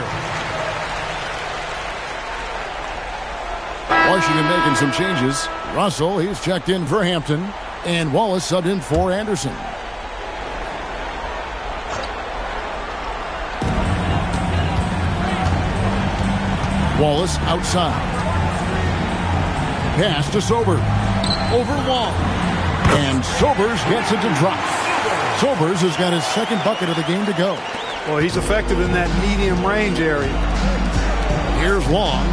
Lambier. Washington making some changes. Russell, he's checked in for Hampton. And Wallace subbed in for Anderson. Wallace outside. Pass to Sober. Over Long. And Sobers gets it to drop. Sobers has got his second bucket of the game to go. Well, he's effective in that medium range area. Here's Long.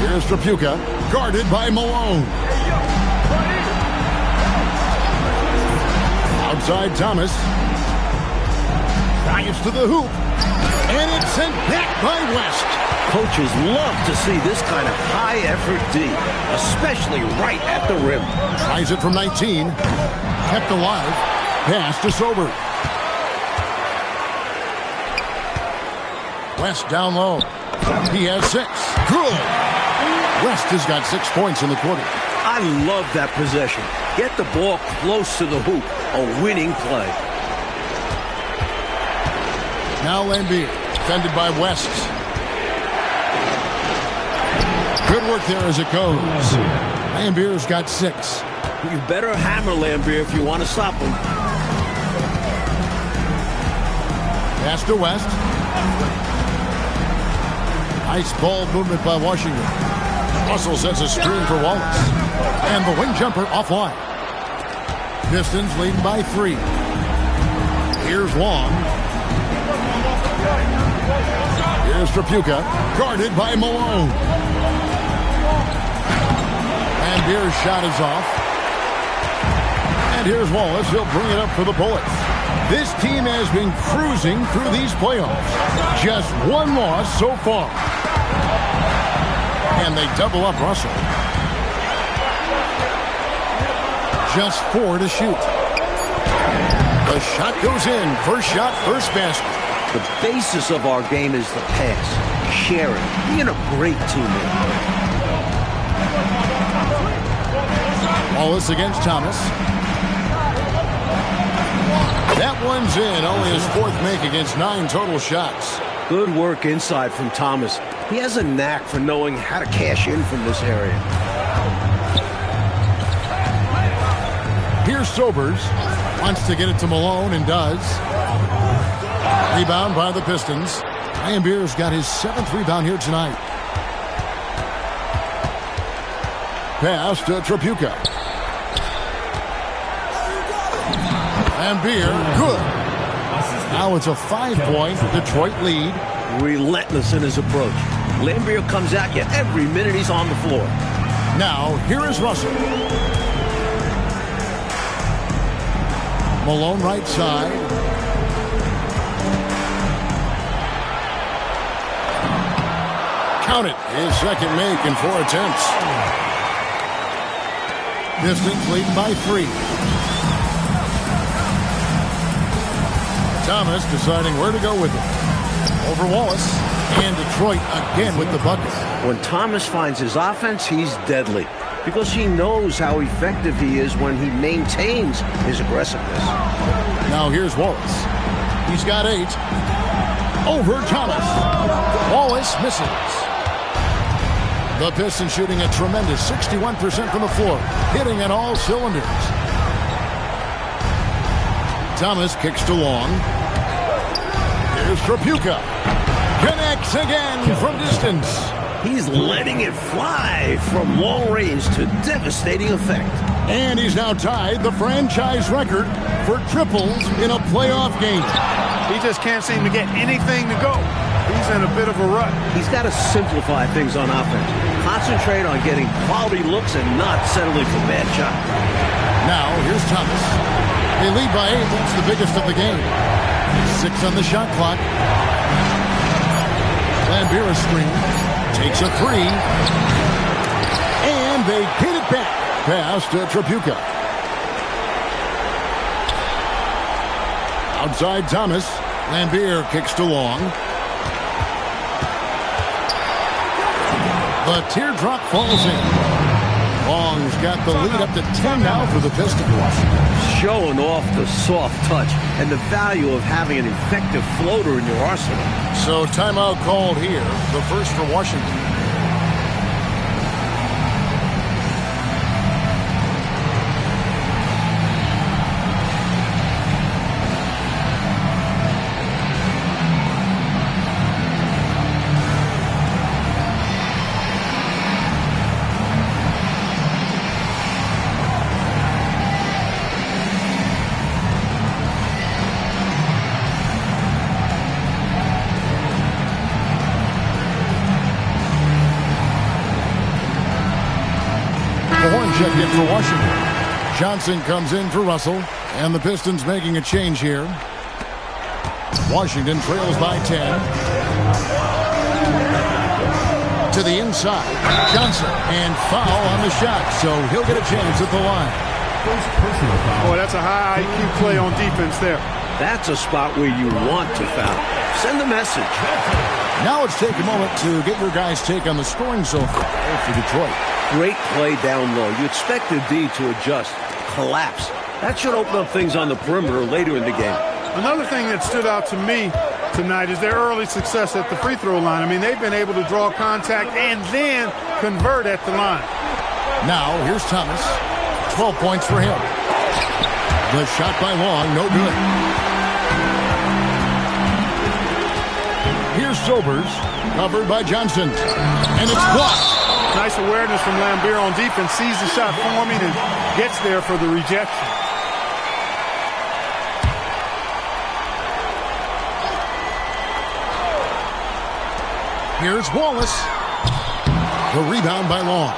Here's Trapuka. Guarded by Malone. Outside Thomas. Drives to the hoop. And it's sent back by West. Coaches love to see this kind of high-effort D, especially right at the rim. Tries it from 19. Kept alive. Pass to Sober. West down low. He has 6. Good. West has got 6 points in the quarter. I love that possession. Get the ball close to the hoop. A winning play. Now Lambier, defended by West. Good work there as it goes. Lambier's got 6. You better hammer Lambier if you want to stop him. Pass to West. Nice ball movement by Washington. Russell sets a screen for Wallace. And the wing jumper offline. Pistons leading by 3. Here's Long. Here's Trapuka, guarded by Malone. And Beer's shot is off. And here's Wallace. He'll bring it up for the Bullets. This team has been cruising through these playoffs. Just 1 loss so far. And they double up Russell. Just 4 to shoot. The shot goes in. First shot, first basket. The basis of our game is the pass, sharing, being a great teammate. Wallace against Thomas. That one's in. Only his 4th make against 9 total shots. Good work inside from Thomas. He has a knack for knowing how to cash in from this area. Here's Sobers. Wants to get it to Malone and does. Rebound by the Pistons. Lambier's got his 7th rebound here tonight. Pass to Trapuka. Lambier, good. Now it's a 5-point Detroit lead. Relentless in his approach. Lambier comes at you every minute he's on the floor. Now, here is Russell. Malone right side. Count it. His second make in 4 attempts. Pistons leading by 3. Thomas deciding where to go with it. Over Wallace. And Detroit again with the bucket. When Thomas finds his offense, he's deadly. Because he knows how effective he is when he maintains his aggressiveness. Now here's Wallace. He's got 8. Over Thomas. Wallace misses. The Pistons shooting a tremendous 61% from the floor. Hitting at all cylinders. Thomas kicks to Long. Here's Trapuka. Connects again from distance. He's letting it fly from long range to devastating effect. And he's now tied the franchise record for triples in a playoff game. He just can't seem to get anything to go. He's in a bit of a rut. He's got to simplify things on offense. Concentrate on getting quality looks and not settling for bad shots. Now, here's Thomas. They lead by 8. That's the biggest of the game. 6 on the shot clock. Lambier screen. Takes a 3. And they get it back. Pass to Trapuka. Outside Thomas. Lambier kicks to Long. The teardrop falls in. Long's got the lead up to 10 now for the Pistons. Showing off the soft touch and the value of having an effective floater in your arsenal. So timeout called here, the first for Washington. Check in for Washington. Johnson comes in for Russell, and the Pistons making a change here. Washington trails by 10. To the inside, Johnson, and foul on the shot, so he'll get a chance at the line. Boy, that's a high IQ play on defense there. That's a spot where you want to foul. Send a message. Now let's take a moment to get your guys' take on the scoring so far for Detroit. Great play down low. You expect the D to adjust, collapse. That should open up things on the perimeter later in the game. Another thing that stood out to me tonight is their early success at the free throw line. I mean, they've been able to draw contact and then convert at the line. Now, here's Thomas. 12 points for him. The shot by Long, no good. Here's Sobers, covered by Johnson. And it's blocked. Nice awareness from Lambeer on defense. Sees the shot forming and gets there for the rejection. Here's Wallace. The rebound by Long.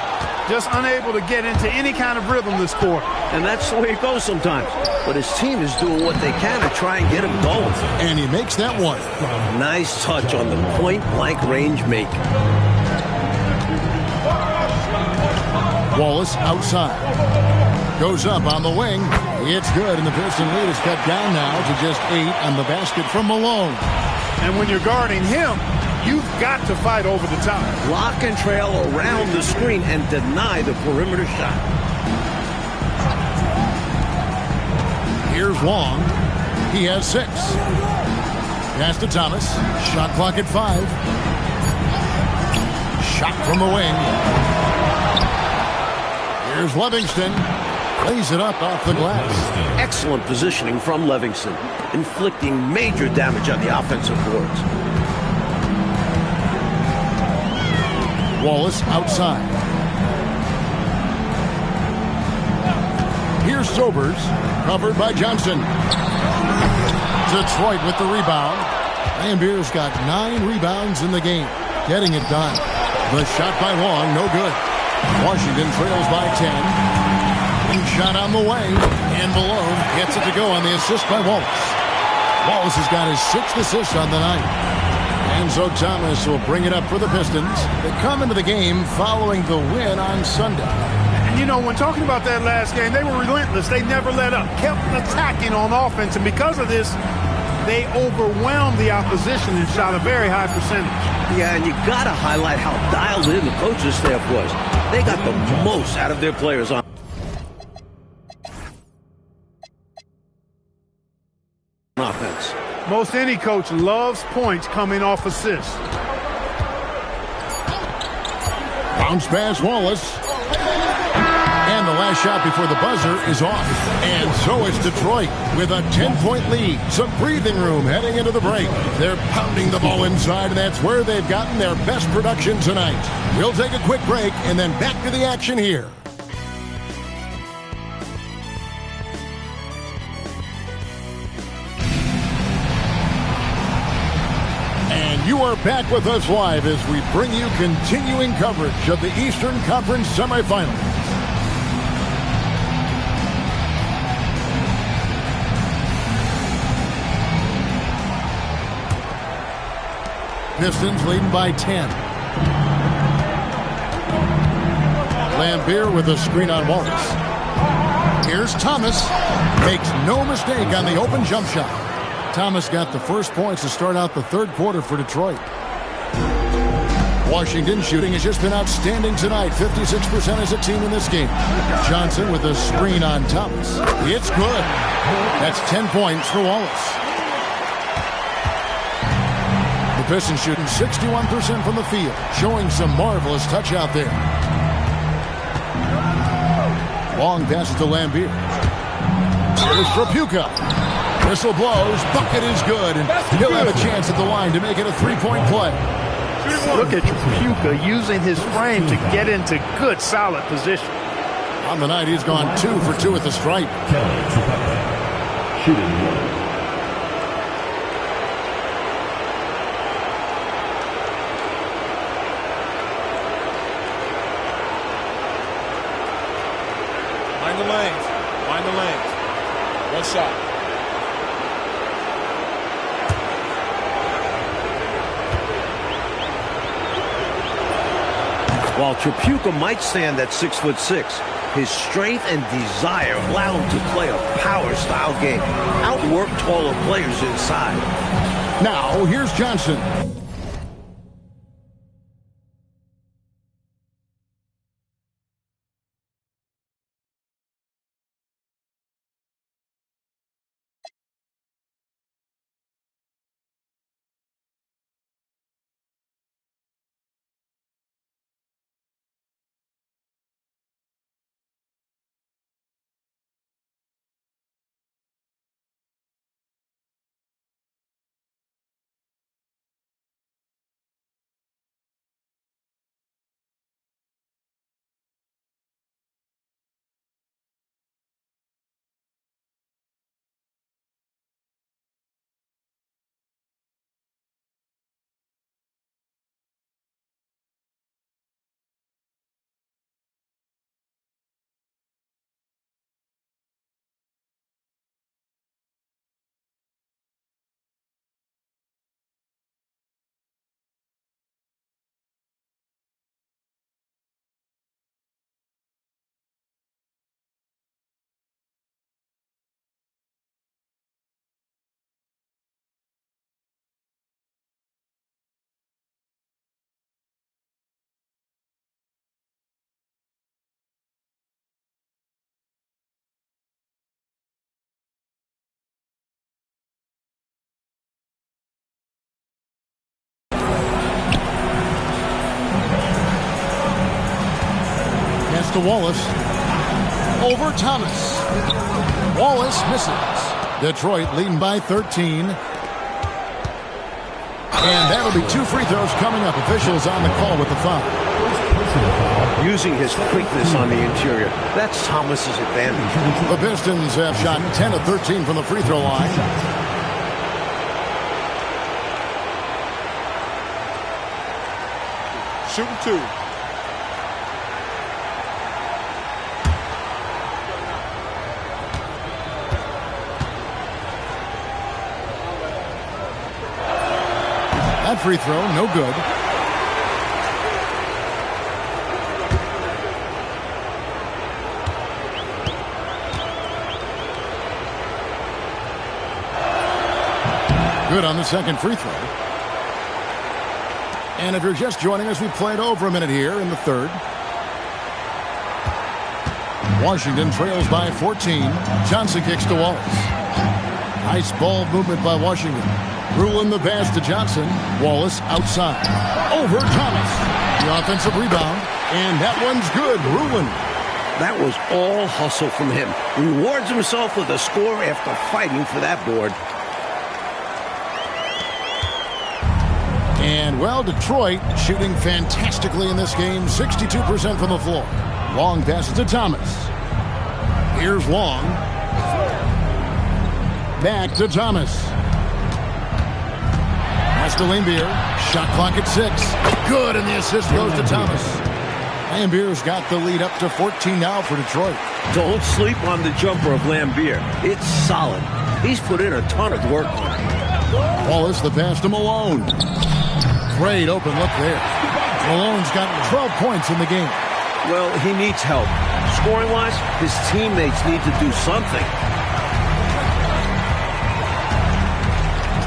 Just unable to get into any kind of rhythm this quarter. And that's the way it goes sometimes. But his team is doing what they can to try and get him going. And he makes that one. Nice touch on the point-blank range make. Wallace outside. Goes up on the wing. It's good, and the Piston lead is cut down now to just 8 on the basket from Malone. And when you're guarding him, you've got to fight over the top. Lock and trail around the screen and deny the perimeter shot. Here's Long. He has 6. Pass to Thomas. Shot clock at 5. Shot from the wing. Here's Livingston. Lays it up off the glass. Excellent positioning from Livingston, inflicting major damage on the offensive boards. Wallace outside. Here's Sobers, covered by Johnson. Detroit with the rebound. Lambeer's got 9 rebounds in the game, getting it done. The shot by Long, no good. Washington trails by 10. And shot on the way, and Malone gets it to go on the assist by Wallace. Wallace has got his 6th assist on the night. And so Thomas will bring it up for the Pistons. They come into the game following the win on Sunday. And you know, when talking about that last game, they were relentless. They never let up, kept attacking on offense. And because of this, they overwhelmed the opposition and shot a very high percentage. Yeah, and you got to highlight how dialed in the coaching staff was. They got the most out of their players on offense. Most any coach loves points coming off assists. Bounce pass Wallace. And the last shot before the buzzer is off. And so is Detroit with a 10-point lead. Some breathing room heading into the break. They're pounding the ball inside, and that's where they've gotten their best production tonight. We'll take a quick break and then back to the action here. You are back with us live as we bring you continuing coverage of the Eastern Conference semifinals. Pistons leading by 10. Lambeer with a screen on Wallace. Here's Thomas. Makes no mistake on the open jump shot. Thomas got the first points to start out the third quarter for Detroit. Washington shooting has just been outstanding tonight. 56% as a team in this game. Johnson with a screen on Thomas. It's good. That's 10 points for Wallace. The Pistons shooting 61% from the field, showing some marvelous touch out there. Long passes to Lambier. Here's Trapuka. Whistle blows. Bucket is good. And he'll have a chance at the line to make it a three-point play. Look at Trapuka using his frame to get into good, solid position. On the night, he's gone 2 for 2 at the stripe. Shooting 1. Find the lanes. Find the lanes. One shot. While Trapuka might stand at 6'6", his strength and desire allow him to play a power-style game, outwork taller players inside. Now, here's Johnson. To Wallace. Over Thomas. Wallace misses. Detroit leading by 13. And that'll be 2 free throws coming up. Officials on the call with the foul. Using his quickness on the interior. That's Thomas's advantage. The Pistons have shot 10 of 13 from the free throw line. Shooting 2. That free throw, no good. Good on the second free throw. And if you're just joining us, we played over a minute here in the third. Washington trails by 14. Johnson kicks to Wallace. Nice ball movement by Washington. Ruling the pass to Johnson. Wallace outside. Over Thomas. The offensive rebound. And that one's good. Ruling. That was all hustle from him. Rewards himself with a score after fighting for that board. And, well, Detroit shooting fantastically in this game. 62% from the floor. Long passes to Thomas. Here's Long. Back to Thomas. Pass to Lambier. Shot clock at 6. Good, and the assist goes to Thomas. Lambier's got the lead up to 14 now for Detroit. Don't sleep on the jumper of Lambier. It's solid. He's put in a ton of work on it. Wallace, the pass to Malone. Great open look there. Malone's got 12 points in the game. Well, he needs help. Scoring-wise, his teammates need to do something.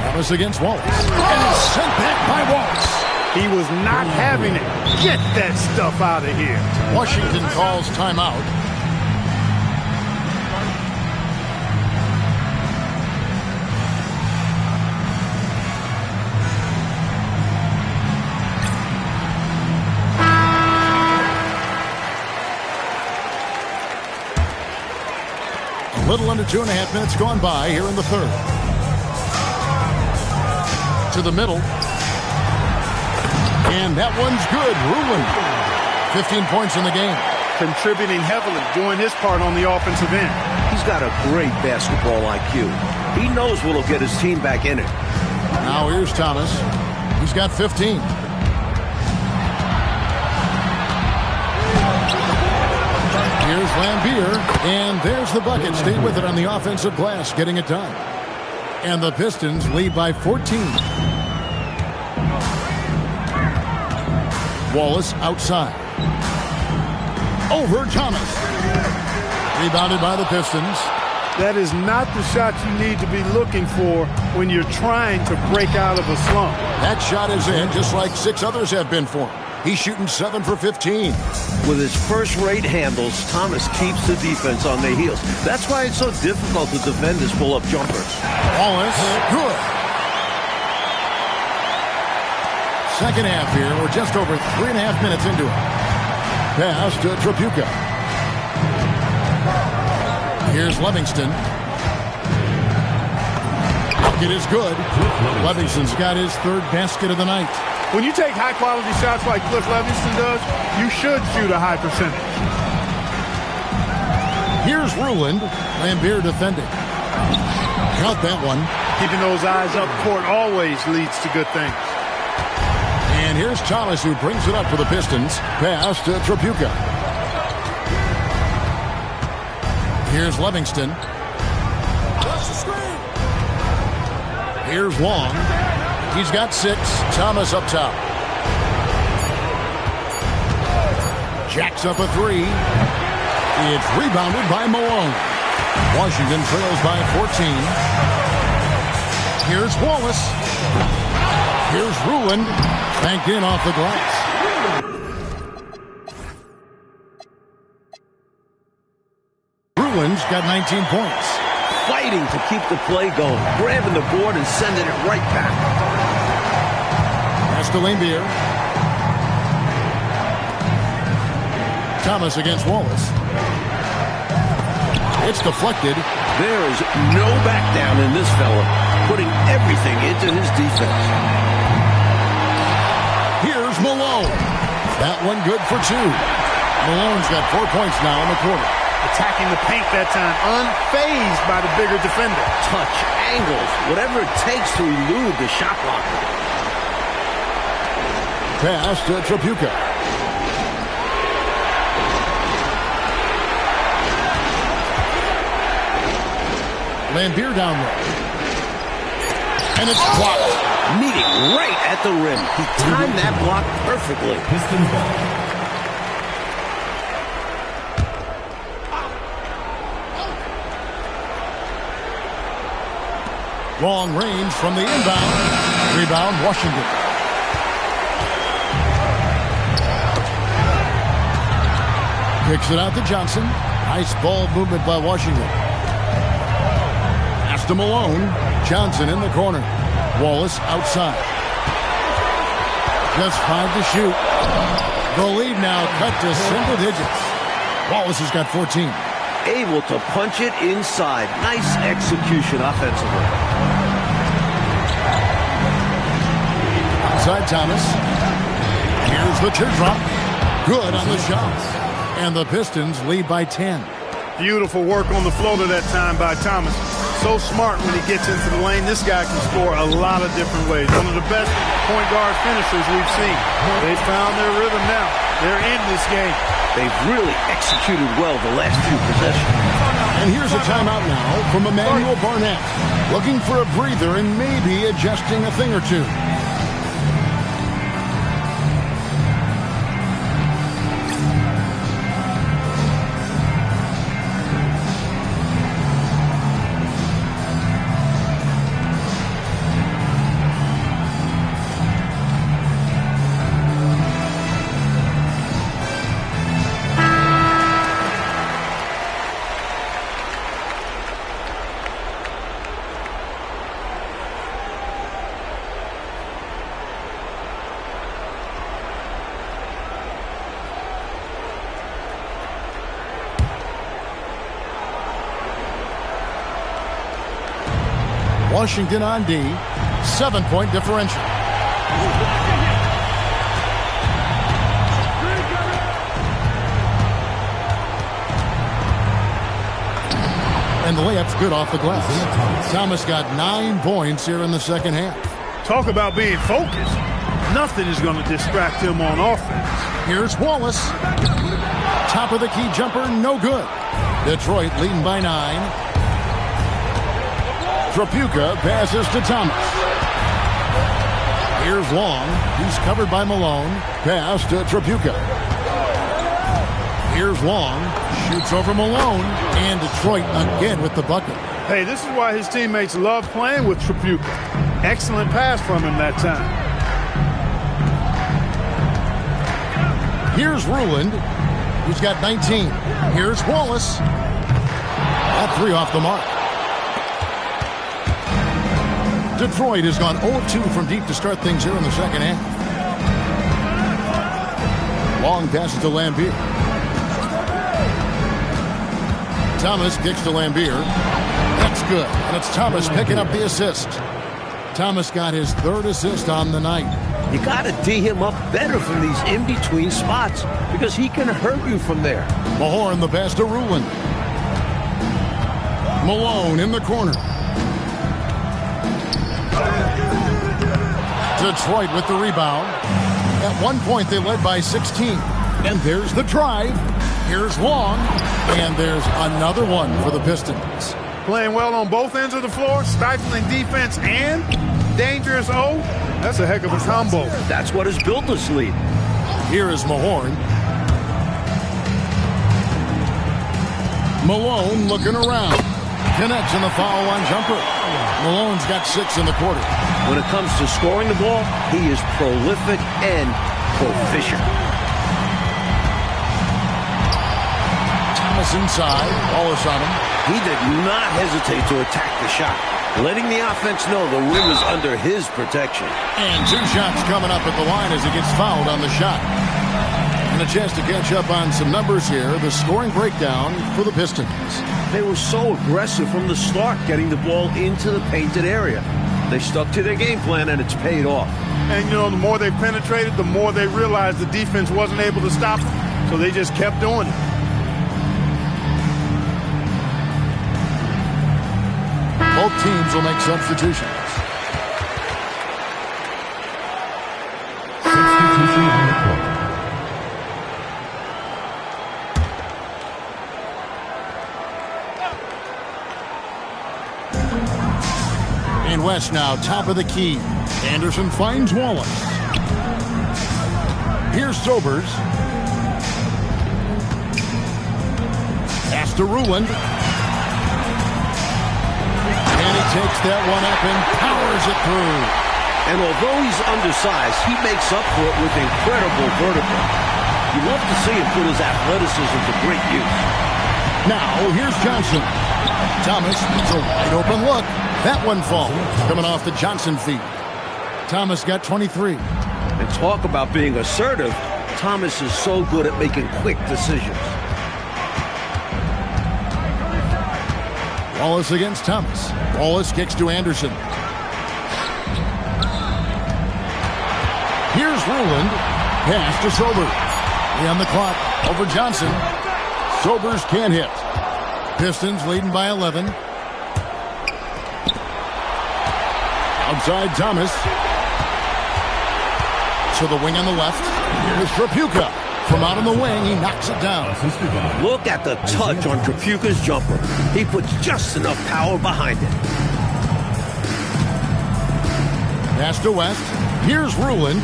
Thomas against Wallace. And sent back by Wallace. He was not having it. Get that stuff out of here. Washington calls timeout. A little under 2.5 minutes gone by here in the third. To the middle. And that one's good. Ruland. 15 points in the game. Contributing heavily, doing his part on the offensive end. He's got a great basketball IQ. He knows what'll get his team back in it. Now here's Thomas. He's got 15. Here's Lambier, and there's the bucket. Stay with it on the offensive glass, getting it done. And the Pistons lead by 14. Wallace outside. Over Thomas. Rebounded by the Pistons. That is not the shot you need to be looking for when you're trying to break out of a slump. That shot is in, just like 6 others have been for him. He's shooting 7 for 15. With his first-rate handles, Thomas keeps the defense on their heels. That's why it's so difficult to defend his pull-up jumpers. Wallace, good. Second half here. We're just over 3.5 minutes into it. Pass to Tripucka. Here's Livingston. Bucket is good. Livingston's got his 3rd basket of the night. When you take high-quality shots like Cliff Livingston does, you should shoot a high percentage. Here's Ruland. Lambier defending. Count that one. Keeping those eyes up court always leads to good things. And here's Thomas, who brings it up for the Pistons. Pass to Tripucka. Here's Livingston. Here's Long. He's got 6. Thomas up top. Jacks up a 3. It's rebounded by Malone. Washington trails by 14. Here's Wallace. Here's Ruland. Banked in off the glass. Ruland's got 19 points. Fighting to keep the play going. Grabbing the board and sending it right back. Pass to Lambier. Thomas against Wallace. It's deflected. There is no back down in this fella. Putting everything into his defense. Here's Malone. That one good for 2. Malone's got 4 points now in the quarter. Attacking the paint that time, unfazed by the bigger defender. Touch, angles, whatever it takes to elude the shot blocker. Pass to Tripucka. Lambier down low. And it's blocked. Meeting right at the rim. He timed that block perfectly. Long range from the inbound. Rebound, Washington. Kicks it out to Johnson. Nice ball movement by Washington. Pass to Malone. Johnson in the corner. Wallace outside. Just 5 to shoot. The lead now cut to single digits. Wallace has got 14. Able to punch it inside. Nice execution offensively. Outside Thomas. Here's the teardrop. Good on the shot. And the Pistons lead by 10. Beautiful work on the floater that time by Thomas. So smart when he gets into the lane. This guy can score a lot of different ways. One of the best point guard finishers we've seen. They've found their rhythm now. They're in this game. They've really executed well the last few possessions. And here's a timeout now from Emmanuel Barnett. Looking for a breather and maybe adjusting a thing or two. Washington on D. 7-point differential. And the layup's good off the glass. Thomas got 9 points here in the second half. Talk about being focused. Nothing is going to distract him on offense. Here's Wallace. Top of the key jumper, no good. Detroit leading by 9. Trapuka passes to Thomas. Here's Long. He's covered by Malone. Pass to Trapuka. Here's Long. Shoots over Malone. And Detroit again with the bucket. Hey, this is why his teammates love playing with Trapuka. Excellent pass from him that time. Here's Ruland. He's got 19. Here's Wallace. All 3 off the mark. Detroit has gone 0-2 from deep to start things here in the second half. Long passes to Lambier. Thomas kicks to Lambier. That's good. And it's Thomas picking up the assist. Thomas got his 3rd assist on the night. You got to D him up better from these in-between spots because he can hurt you from there. Mahorn the pass to Ruland. Malone in the corner. Detroit with the rebound. At one point, they led by 16. And there's the drive. Here's Long. And there's another one for the Pistons. Playing well on both ends of the floor, stifling defense and dangerous O. That's a heck of a combo. That's what has built this lead. Here is Mahorn. Malone looking around. Connects in the foul line jumper. Malone's got 6 in the quarter. When it comes to scoring the ball, he is prolific and proficient. Thomas inside. Wallace on him. He did not hesitate to attack the shot, letting the offense know the rim is under his protection. And 2 shots coming up at the line as he gets fouled on the shot. And a chance to catch up on some numbers here. The scoring breakdown for the Pistons. They were so aggressive from the start, getting the ball into the painted area. They stuck to their game plan, and it's paid off. And, you know, the more they penetrated, the more they realized the defense wasn't able to stop them. So they just kept doing it. Both teams will make substitutions. Substitution on the court. And West now, top of the key. Anderson finds Wallace. Here's Sobers. Pass to Ruland. And he takes that one up and powers it through. And although he's undersized, he makes up for it with incredible vertical. You love to see him put his athleticism to great use. Now, here's Johnson. Thomas gets a wide open look. That one falls, coming off the Johnson feet. Thomas got 23. And talk about being assertive. Thomas is so good at making quick decisions. Wallace against Thomas. Wallace kicks to Anderson. Here's Ruland. Pass to Sobers. On the clock over Johnson. Sobers can't hit. Pistons leading by 11. Outside Thomas. To the wing on the left. Here's Trapuka. From out on the wing, he knocks it down. Look at the touch on Trapuka's jumper. He puts just enough power behind it. Pass to West. Here's Ruland.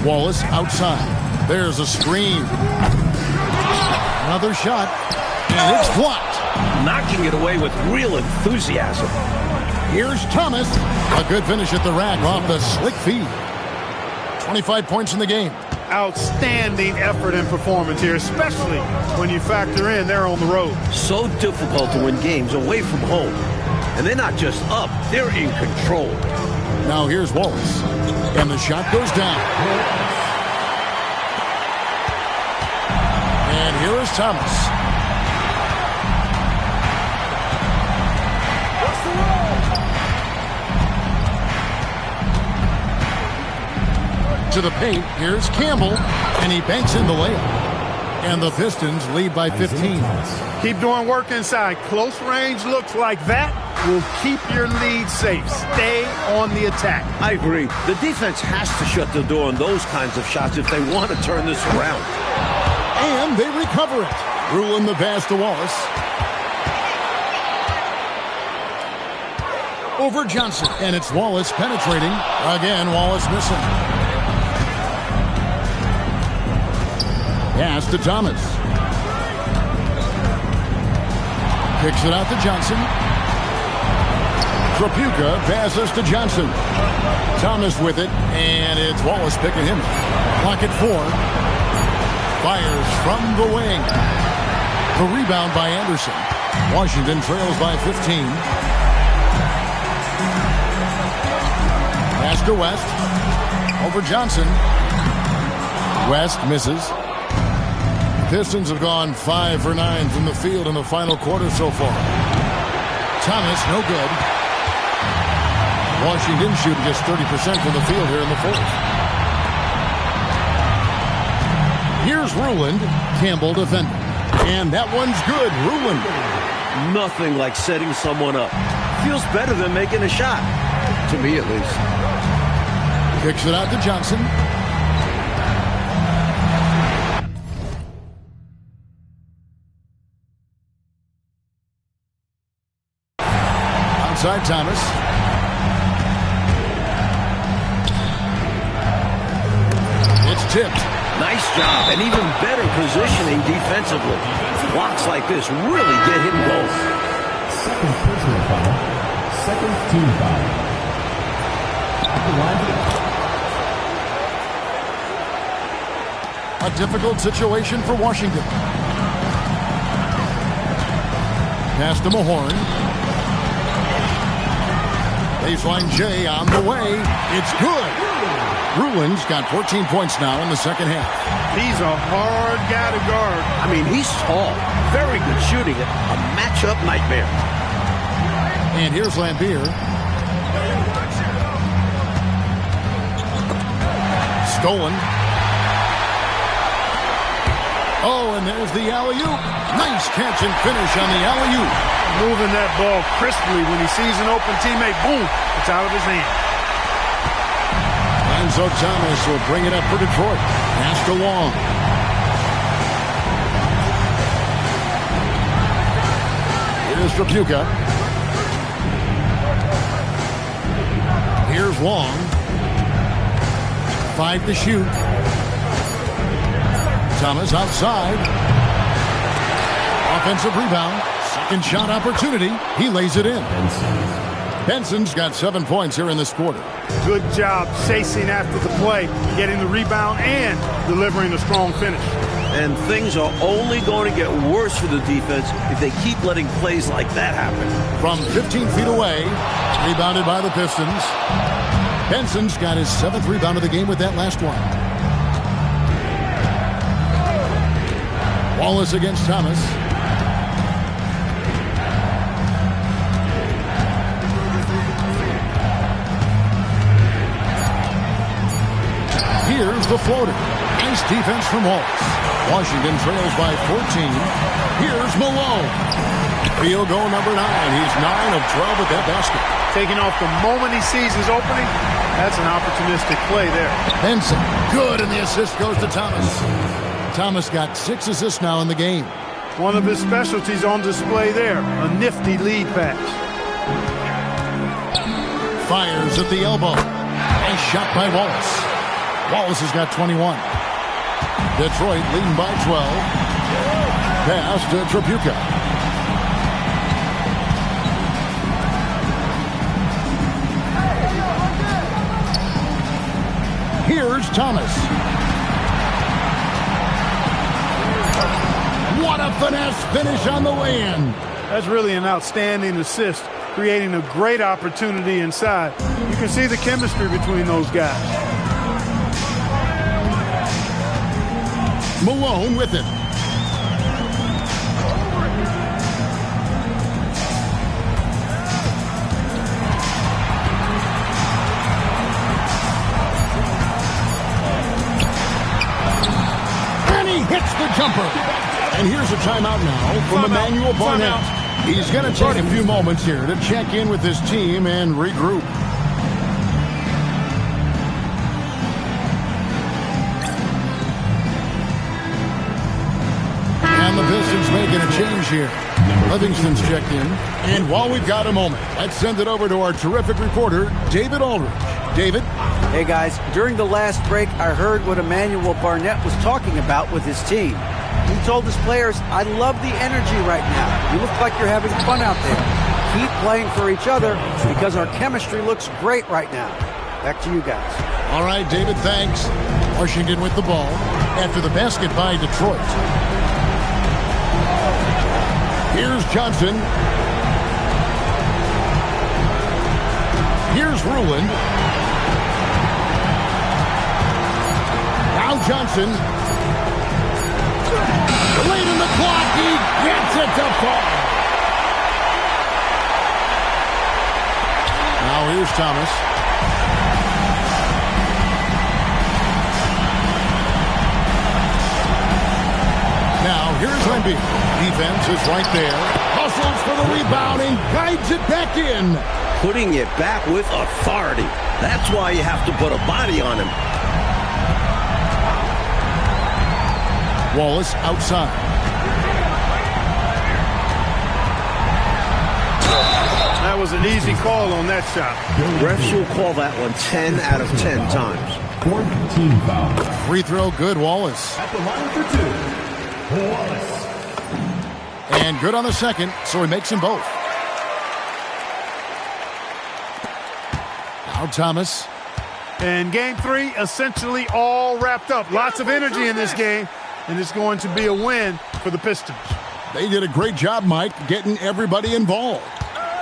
Wallace outside. There's a screen. Another shot. And it's blocked. Knocking it away with real enthusiasm. Here's Thomas. A good finish at the rack off the slick feed. 25 points in the game. Outstanding effort and performance here, especially when you factor in they're on the road. So difficult to win games away from home. And they're not just up, they're in control. Now here's Wallace. And the shot goes down. And here is Thomas. To the paint. Here's Campbell, and he banks in the layup. And the Pistons lead by 15. Keep doing work inside. Close range looks like that will keep your lead safe. Stay on the attack. I agree. The defense has to shut the door on those kinds of shots if they want to turn this around. And they recover it. Ruling the pass to Wallace. Over Johnson. And it's Wallace penetrating. Again, Wallace missing. Pass to Thomas. Kicks it out to Johnson. Trapuka passes to Johnson. Thomas with it, and it's Wallace picking him. Clock at 4. Fires from the wing. The rebound by Anderson. Washington trails by 15. Pass to West. Over Johnson. West misses. Pistons have gone 5 for 9 from the field in the final quarter so far. Thomas, no good. Washington shooting just 30% from the field here in the fourth. Here's Ruland. Campbell defending. And that one's good. Ruland. Nothing like setting someone up. Feels better than making a shot. To me, at least. Kicks it out to Johnson. Outside Thomas. It's tipped. Nice job, and even better positioning defensively. Blocks like this really get him going. Second personal foul. Second team foul. A difficult situation for Washington. Pass to Mahorn. Baseline J on the way. It's good. Ruland's got 14 points now in the second half. He's a hard guy to guard. I mean, he's tall. Very good shooting. A matchup nightmare. And here's Lambier. Stolen. Oh, and there's the alley-oop. Nice catch and finish on the alley-oop. Moving that ball crisply when he sees an open teammate. Boom, it's out of his hand. And so Thomas will bring it up for Detroit. Pass to Long. Here's Trapuka. Here's Long. 5 to shoot. Thomas outside. Offensive rebound. Second shot opportunity. He lays it in. Benson's got 7 points here in this quarter. Good job chasing after the play, getting the rebound, and delivering a strong finish. And things are only going to get worse for the defense if they keep letting plays like that happen. From 15 feet away, rebounded by the Pistons. Benson's got his 7th rebound of the game with that last one. Wallace against Thomas. Here's the floater. Nice defense from Wallace. Washington trails by 14. Here's Malone. Field goal number 9. He's 9 of 12 with that basket. Taking off the moment he sees his opening. That's an opportunistic play there. Benson, good, and the assist goes to Thomas. Thomas got 6 assists now in the game. One of his specialties on display there. A nifty lead pass. Fires at the elbow. Nice shot by Wallace. Wallace has got 21. Detroit leading by 12. Pass to Trapuka. Here's Thomas. What a finesse finish on the way-in. That's really an outstanding assist, creating a great opportunity inside. You can see the chemistry between those guys. Malone with it. hits the jumper. And here's a timeout now from Emmanuel Barnett. He's going to take a few moments here to check in with his team and regroup. And the Pistons making a change here. Livingston's checked in. And while we've got a moment, let's send it over to our terrific reporter, David Aldridge. David? Hey, guys. During the last break, I heard what Emmanuel Barnett was talking about with his team. He told his players, I love the energy right now. You look like you're having fun out there. Keep playing for each other because our chemistry looks great right now. Back to you guys. All right, David, thanks. Washington with the ball after the basket by Detroit. Here's Johnson. Here's Ruland. Now Johnson. Late in the clock, he gets it to fall. Now here's Thomas. Now here's Embiid. Defense is right there. Hustles for the rebound and guides it back in. Putting it back with authority. That's why you have to put a body on him. Wallace outside. That was an easy call on that shot. Refs will call that one 10 out of 10 times. Fourth team foul. Free throw, good, Wallace. At the line for two, Wallace. And good on the second, so he makes them both. Now Thomas. And game three essentially all wrapped up. Lots of energy in this game, and it's going to be a win for the Pistons. They did a great job, Mike, getting everybody involved.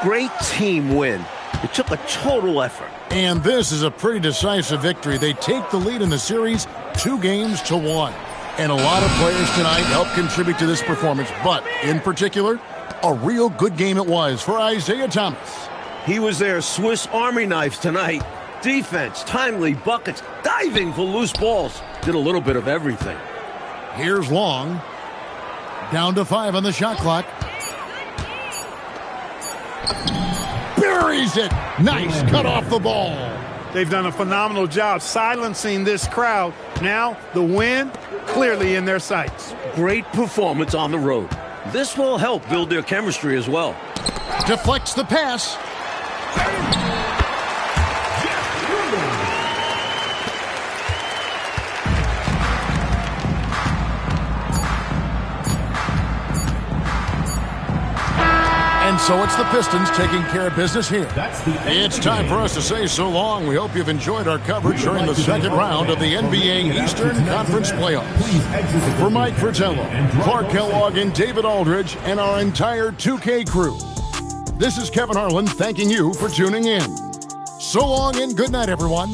Great team win. It took a total effort. And this is a pretty decisive victory. They take the lead in the series 2-1. And a lot of players tonight helped contribute to this performance. But, in particular, a real good game it was for Isaiah Thomas. He was their Swiss Army knife tonight. Defense, timely buckets, diving for loose balls. Did a little bit of everything. Here's Long. Down to 5 on the shot clock. Buries it. Nice cut off the ball. They've done a phenomenal job silencing this crowd. Now, the win clearly in their sights. Great performance on the road. This will help build their chemistry as well. Deflects the pass. And so it's the Pistons taking care of business here. It's time for us to say so long. We hope you've enjoyed our coverage during the second round of the NBA Eastern Conference Playoffs. For Mike Fratello, Clark Kellogg, and David Aldridge, and our entire 2K crew, this is Kevin Harlan thanking you for tuning in. So long and good night, everyone.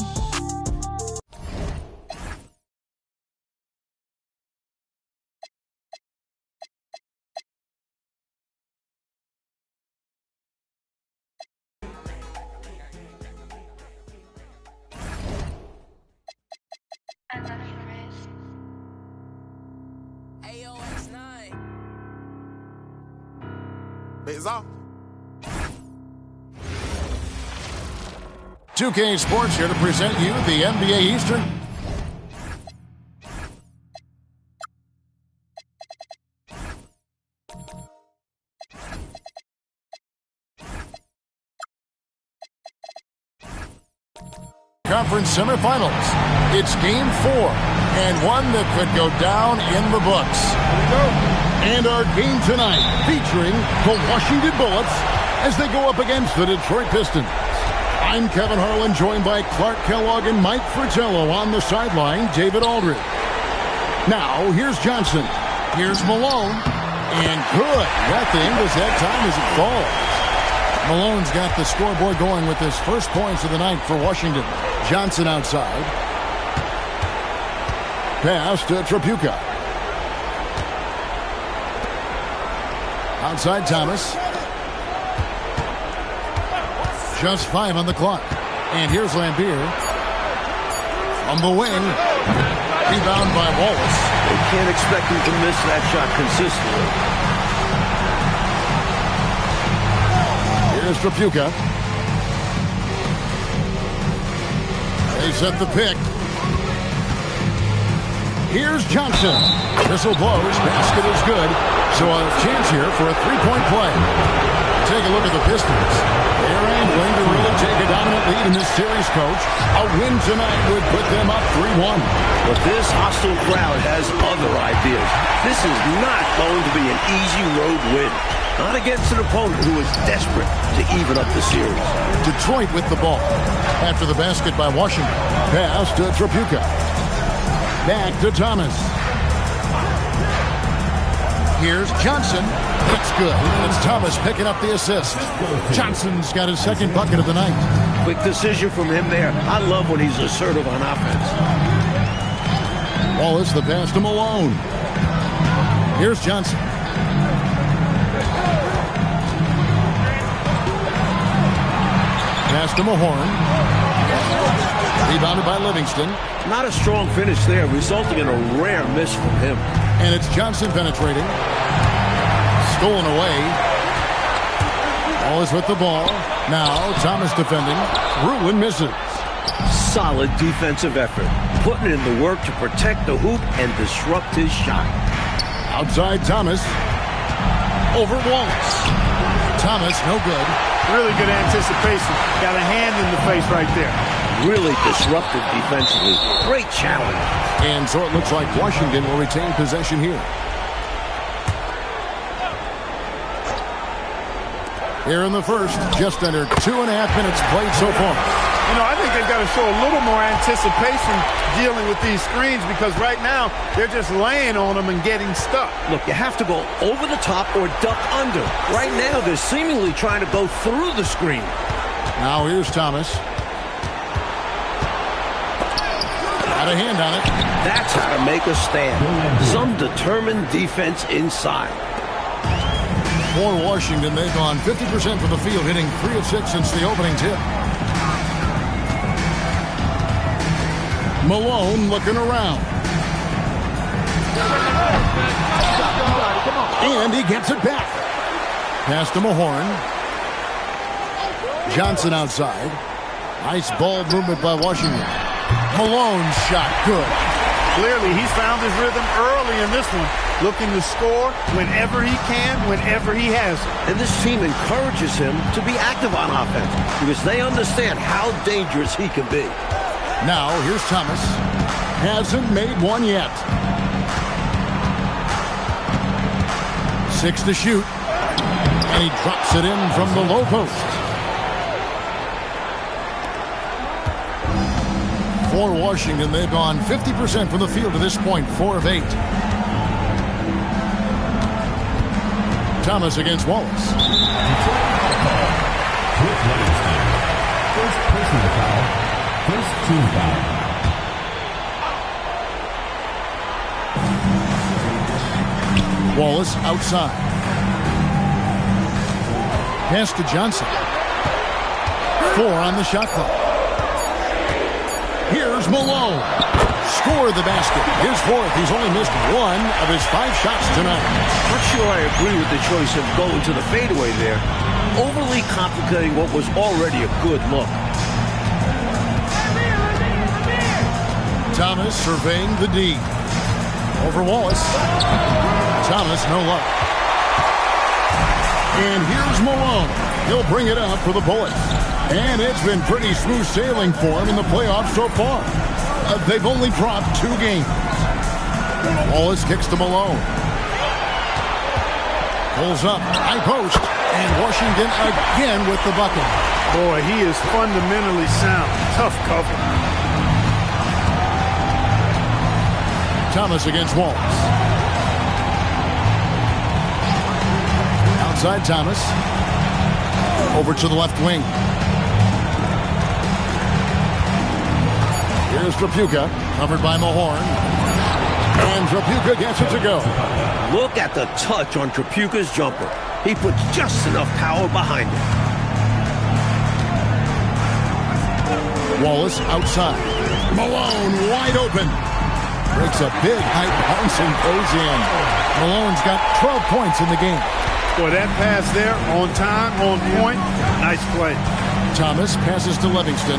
Base off. 2K Sports here to present you the NBA Eastern. Conference semifinals. It's game 4, and one that could go down in the books. And our game tonight featuring the Washington Bullets as they go up against the Detroit Pistons. I'm Kevin Harlan, joined by Clark Kellogg and Mike Fratello on the sideline, David Aldridge. Now, here's Johnson. Here's Malone. And good. Nothing as that time as it falls. Malone's got the scoreboard going with his first points of the night for Washington. Johnson outside. Pass to Tripucka. Outside Thomas. Just 5 on the clock. And here's Lambeer. From the wing. Rebound by Wallace. They can't expect him to miss that shot consistently. Here's Trapuka. They set the pick. Here's Johnson. Whistle blows. Basket is good. So a chance here for a three-point play. Take a look at the Pistons. They're angling to really take a dominant lead in this series, Coach. A win tonight would put them up 3-1. But this hostile crowd has other ideas. This is not going to be an easy road win. Not against an opponent who is desperate to even up the series. Detroit with the ball. After the basket by Washington. Pass to Trapuka. Back to Thomas. Here's Johnson. It's good. It's Thomas picking up the assist. Johnson's got his second bucket of the night. Quick decision from him there. I love when he's assertive on offense. Wallace, the pass to Malone. Here's Johnson. Pass to Mahorn. Rebounded by Livingston. Not a strong finish there, resulting in a rare miss from him. And it's Johnson penetrating. Stolen away. Wallace with the ball. Now Thomas defending. Ruin misses. Solid defensive effort. Putting in the work to protect the hoop and disrupt his shot. Outside Thomas. Over Wallace. Thomas, no good. Really good anticipation. Got a hand in the face right there. Really disruptive defensively. Great challenge. And so it looks like Washington will retain possession here. Here in the first, just under 2.5 minutes played so far. You know, I think they've got to show a little more anticipation dealing with these screens because right now they're just laying on them and getting stuck. Look, you have to go over the top or duck under. Right now, they're seemingly trying to go through the screen. Now here's Thomas. Got a hand on it. That's how to make a stand. Some determined defense inside. For Washington, they've gone 50% from the field, hitting 3 of 6 since the opening tip. Malone looking around. And he gets it back. Pass to Mahorn. Johnson outside. Nice ball movement by Washington. Malone's shot, good. Clearly, he's found his rhythm early in this one, looking to score whenever he can, whenever he has it. And this team encourages him to be active on offense because they understand how dangerous he can be. Now, here's Thomas. Hasn't made one yet. 6 to shoot. And he drops it in from the low post. For Washington, they've gone 50% from the field to this point, 4 of 8. Thomas against Wallace. First personal foul. First team foul. Wallace outside. Pass to Johnson. 4 on the shot clock. Here's Malone. Score the basket. His 4th. He's only missed 1 of his 5 shots tonight. Not sure I agree with the choice of going to the fadeaway there. Overly complicating what was already a good look. Thomas surveying the D. Over Wallace. Thomas, no luck. And here's Malone. He'll bring it up for the Bullets. And it's been pretty smooth sailing for him in the playoffs so far. They've only dropped 2 games. Wallace kicks to Malone. Pulls up, high post, and Washington again with the bucket. Boy, he is fundamentally sound. Tough cover. Thomas against Wallace. Outside Thomas. Over to the left wing. Here's Trapuka, covered by Mahorn. And Trapuka gets it to go. Look at the touch on Trapuka's jumper. He puts just enough power behind it. Wallace outside. Malone wide open. Breaks a big high bounce and goes in. Malone's got 12 points in the game. Boy, that pass there, on time, on point. Nice play. Thomas passes to Livingston.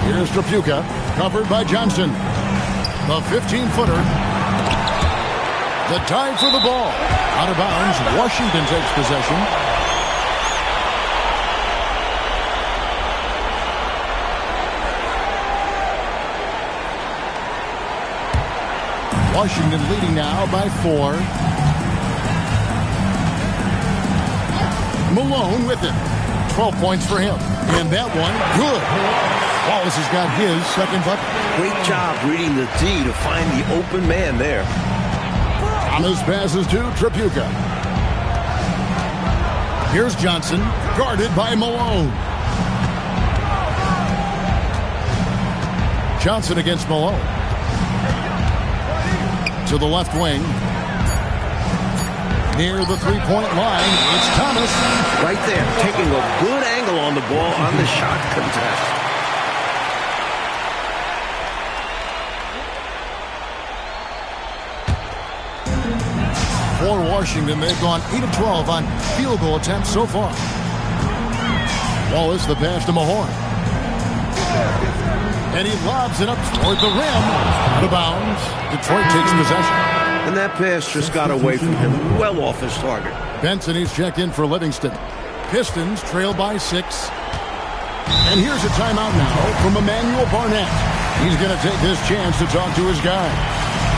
Here's Trapuka, covered by Johnson. The 15-footer. The dive for the ball. Out of bounds, Washington takes possession. Washington leading now by 4. Malone with it. 12 points for him. And that one, good. Wallace has got his second bucket. Great job reading the D to find the open man there. Thomas passes to Trapuka. Here's Johnson, guarded by Malone. Johnson against Malone. To the left wing. Near the three-point line, it's Thomas. Right there, taking a good angle on the ball on the shot contest. For Washington, they've gone 8 of 12 on field goal attempts so far. Wallace, the pass to Mahorn. And he lobs it up toward the rim. Out of bounds. Detroit takes possession. And that pass just got away from him, well off his target. Benson, he's checked in for Livingston. Pistons trail by 6. And here's a timeout now from Emmanuel Barnett. He's going to take this chance to talk to his guy.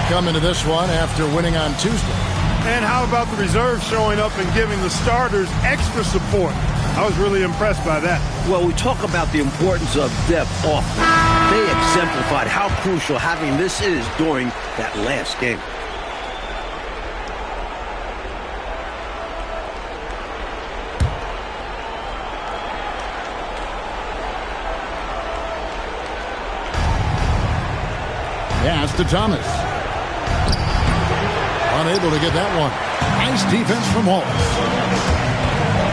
Coming to this one after winning on Tuesday. And how about the reserves showing up and giving the starters extra support? I was really impressed by that. Well, we talk about the importance of depth often. They exemplified how crucial having this is during that last game. Pass to Thomas. Unable to get that one. Nice defense from Wallace.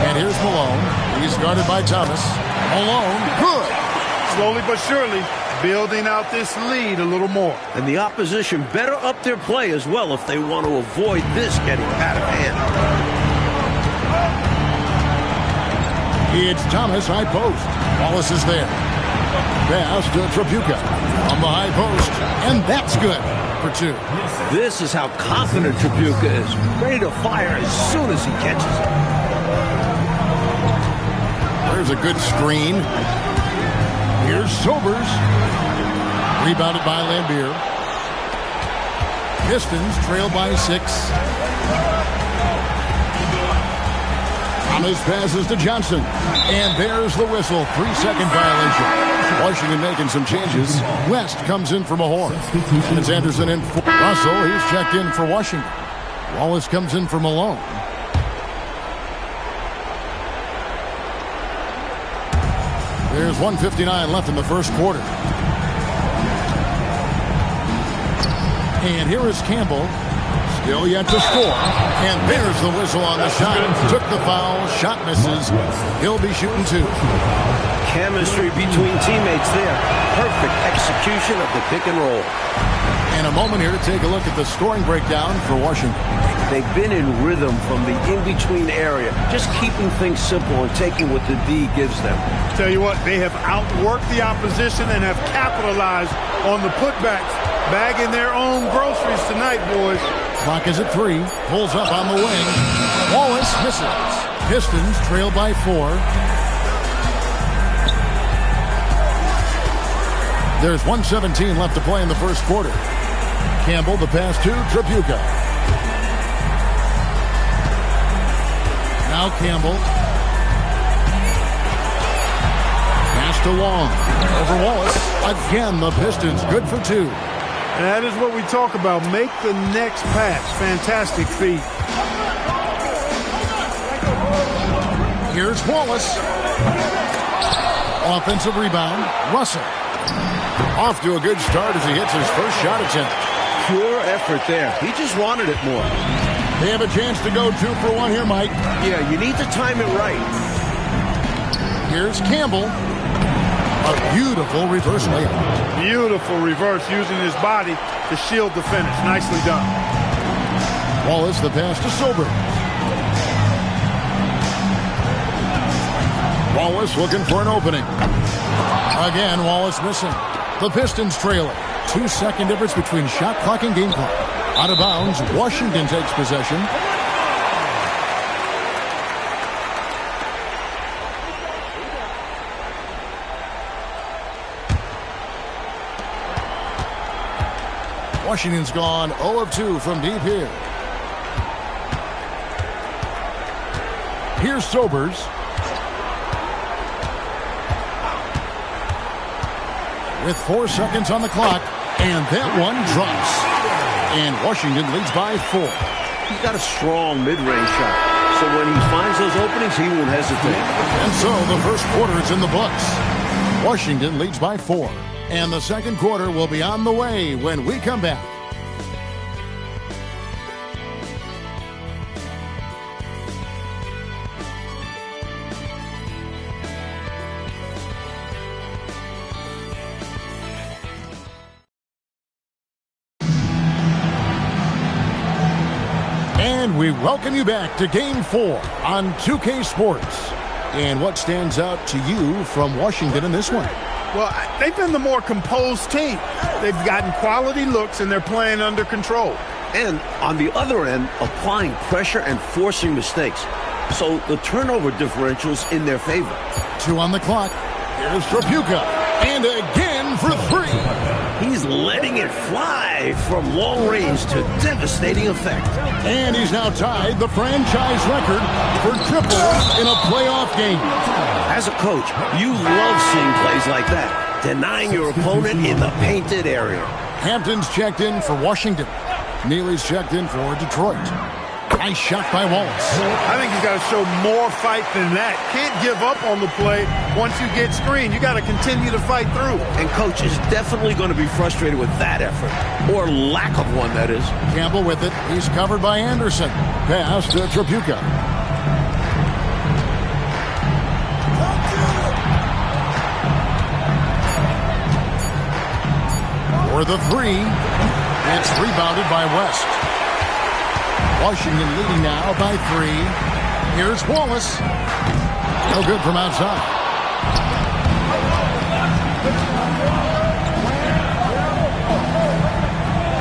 And here's Malone. He's guarded by Thomas. Malone, good. Slowly but surely, building out this lead a little more. And the opposition better up their play as well if they want to avoid this getting out of hand. It's Thomas, high post. Wallace is there. Pass to Trapuka on the high post. And that's good for 2. This is how confident Trapuka is. Ready to fire as soon as he catches it. There's a good screen. Here's Sobers. Rebounded by Lambier. Pistons trail by 6. Thomas passes to Johnson. And there's the whistle. 3-second violation. Washington making some changes. West comes in for Mahorn. And it's Anderson in for Russell. He's checked in for Washington. Wallace comes in for Malone. There's 1:59 left in the first quarter. And here is Campbell. Still yet to score. And there's the whistle on the shot. Took the foul. Shot misses. He'll be shooting 2. Chemistry between teammates there. Perfect execution of the pick and roll. And a moment here to take a look at the scoring breakdown for Washington. They've been in rhythm from the in-between area, just keeping things simple and taking what the D gives them. Tell you what, they have outworked the opposition and have capitalized on the putbacks, bagging their own groceries tonight, boys. Clock is at 3. Pulls up on the wing. Wallace misses. Pistons trail by 4. There's 1:17 left to play in the first quarter. Campbell, the pass to Trapuka. Now Campbell. Pass to Long. Over Wallace. Again, the Pistons good for 2. And that is what we talk about. Make the next pass. Fantastic feat. Here's Wallace. Offensive rebound. Russell. Off to a good start as he hits his first shot attempt. Pure effort there. He just wanted it more. They have a chance to go 2 for 1 here, Mike. Yeah, you need to time it right. Here's Campbell. A beautiful reverse layup. Beautiful reverse, using his body to shield the finish. Nicely done. Wallace, the pass to Sobers. Wallace looking for an opening. Again, Wallace missing. The Pistons trailing. 2-second difference between shot clock and game clock. Out of bounds, Washington takes possession. Washington's gone 0 of 2 from deep here. Here's Sobers. With 4 seconds on the clock, and that one drops. And Washington leads by 4. He's got a strong mid-range shot, so when he finds those openings, he won't hesitate. And so the first quarter is in the books. Washington leads by 4. And the second quarter will be on the way when we come back. And we welcome you back to Game 4 on 2K Sports. And what stands out to you from Washington in this one? Well, they've been the more composed team. They've gotten quality looks, and they're playing under control. And on the other end, applying pressure and forcing mistakes. So the turnover differential's in their favor. 2 on the clock. Here's Trapuka. And again for 3. He's letting it fly from long range to devastating effect. And he's now tied the franchise record for triples in a playoff game. As a coach, you love seeing plays like that, denying your opponent in the painted area. Hampton's checked in for Washington. Neely's checked in for Detroit. Nice shot by Wallace. I think he's got to show more fight than that. Can't give up on the play once you get screened. You got to continue to fight through. And coach is definitely going to be frustrated with that effort, or lack of one, that is. Campbell with it. He's covered by Anderson. Pass to Trapuka. For the 3. It's rebounded by West. Washington leading now by 3. Here's Wallace. No good from outside.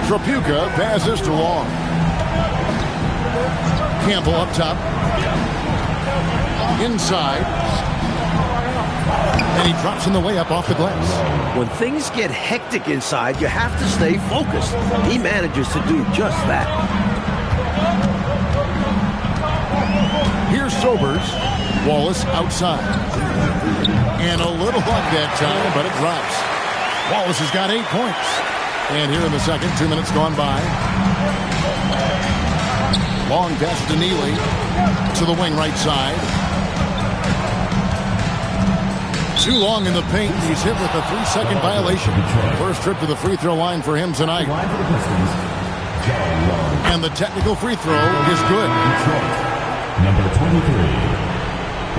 Trapuka passes to Long. Campbell up top. Inside. And he drops in the layup off the glass. When things get hectic inside, you have to stay focused. He manages to do just that. Here's Sobers. Wallace outside. And a little luck that time, but it drops. Wallace has got 8 points. And here in the second, 2 minutes gone by. Long pass to Neely. To the wing right side. Too long in the paint. He's hit with a 3-second violation. First trip to the free throw line for him tonight. And the technical free throw is good. Number 23,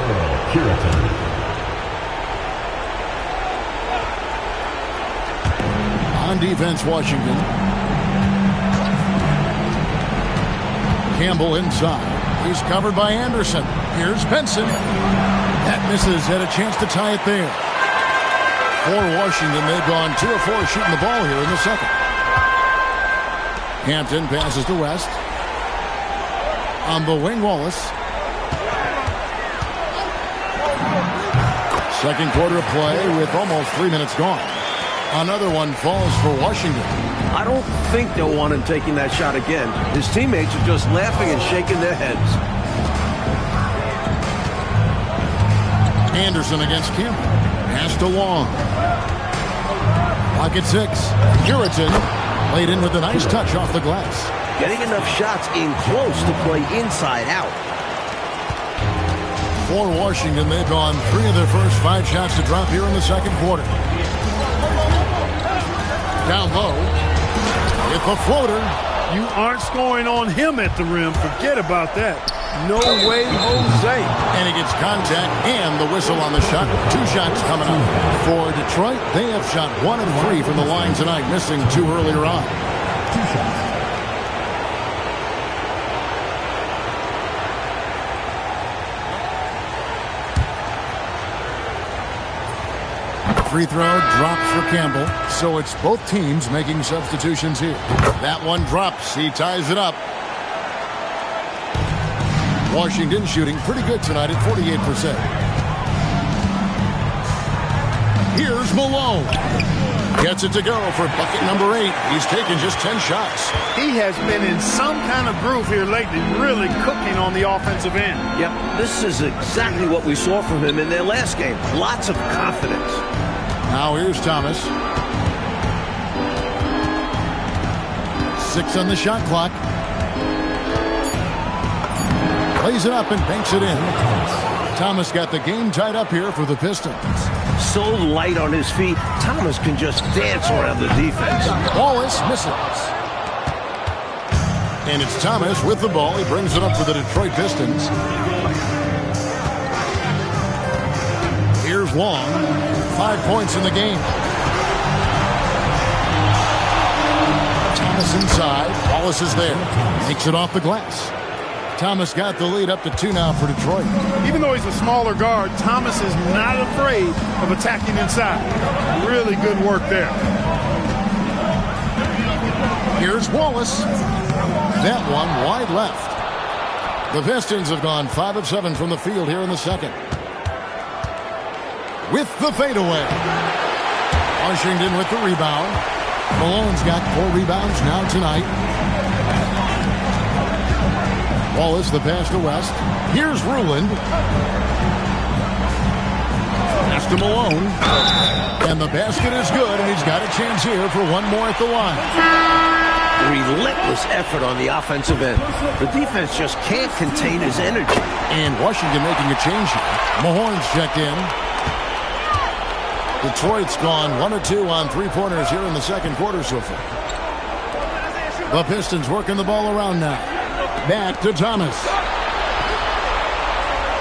Earl Puritan. On defense, Washington. Campbell inside. He's covered by Anderson. Here's Benson. That misses. Had a chance to tie it there. For Washington, they've gone 2 of 4 shooting the ball here in the second. Hampton passes to West. On the wing, Wallace. Second quarter of play with almost 3 minutes gone. Another one falls for Washington. I don't think they'll want him taking that shot again. His teammates are just laughing and shaking their heads. Anderson against Campbell. Pass to Long. Clock at 6. Puritan laid in with a nice touch off the glass. Getting enough shots in close to play inside out. For Washington, they've gone 3 of their first 5 shots to drop here in the second quarter. Down low. It's a floater. You aren't scoring on him at the rim. Forget about that. No way, Jose. And he gets contact and the whistle on the shot. 2 shots coming up. For Detroit, they have shot 1 of 3 from the line tonight, missing 2 earlier on. 2 shots. Free throw drops for Campbell, so it's both teams making substitutions here. That one drops. He ties it up. Washington shooting pretty good tonight at 48%. Here's Malone. Gets it to go for bucket number 8. He's taken just 10 shots. He has been in some kind of groove here lately, really cooking on the offensive end. Yep, this is exactly what we saw from him in their last game. Lots of confidence. Now here's Thomas. 6 on the shot clock. Lays it up and banks it in. Thomas got the game tied up here for the Pistons. So light on his feet, Thomas can just dance around the defense. Wallace misses. And it's Thomas with the ball. He brings it up for the Detroit Pistons. Here's Long. 5 points in the game. Thomas inside. Wallace is there. Makes it off the glass. Thomas got the lead up to 2 now for Detroit. Even though he's a smaller guard, Thomas is not afraid of attacking inside. Really good work there. Here's Wallace. That one wide left. The Pistons have gone 5 of 7 from the field here in the second. With the fadeaway. Washington with the rebound. Malone's got 4 rebounds now tonight. Wallace the pass to West. Here's Ruland. Pass to Malone. And the basket is good, and he's got a chance here for 1 more at the line. Relentless effort on the offensive end. The defense just can't contain his energy. And Washington making a change here. Mahorn's checked in. Detroit's gone 1 of 2 on 3-pointers here in the second quarter so far. The Pistons working the ball around now. Back to Thomas.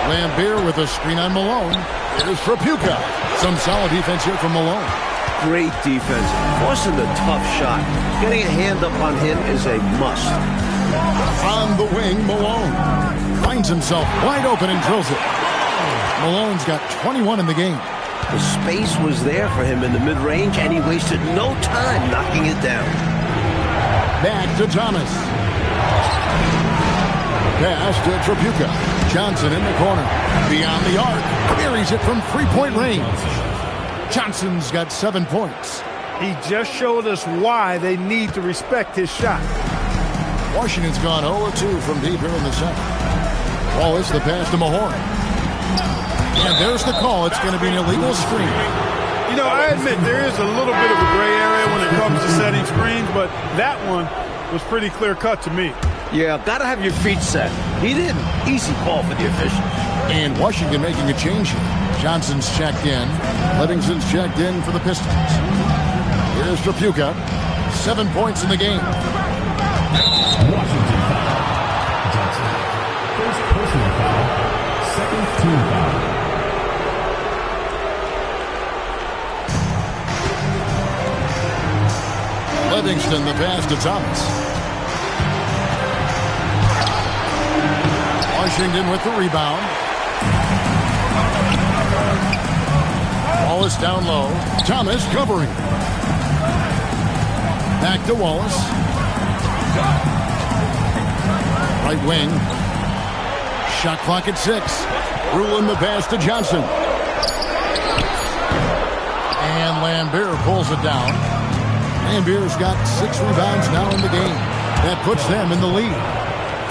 Lambeer with a screen on Malone. Here's Trapuka. Some solid defense here from Malone. Great defense. Forcing the tough shot. Getting a hand up on him is a must. On the wing, Malone finds himself wide open and drills it. Malone's got 21 in the game. The space was there for him in the mid-range, and he wasted no time knocking it down. Back to Thomas. Pass to Trapuka. Johnson in the corner. Beyond the arc. Buries it from 3-point range. Johnson's got 7 points. He just showed us why they need to respect his shot. Washington's gone 0-2 from deep here in the second. Wallace the pass to Mahorn. And there's the call. It's going to be an illegal screen. You know, I admit there is a little bit of a gray area when it comes to setting screens, but that one was pretty clear-cut to me. Yeah, gotta have your feet set. He didn't. Easy call for the officials. And Washington making a change here. Johnson's checked in. Livingston's checked in for the Pistons. Here's Trapuka. 7 points in the game. Washington foul. Johnson. First personal foul. Second team foul. Livingston the pass to Thomas. Washington with the rebound. Wallace down low. Thomas covering. Back to Wallace. Right wing. Shot clock at 6. Ruling the pass to Johnson. And Lambeer pulls it down. Lambeer's got 6 rebounds now in the game. That puts them in the lead.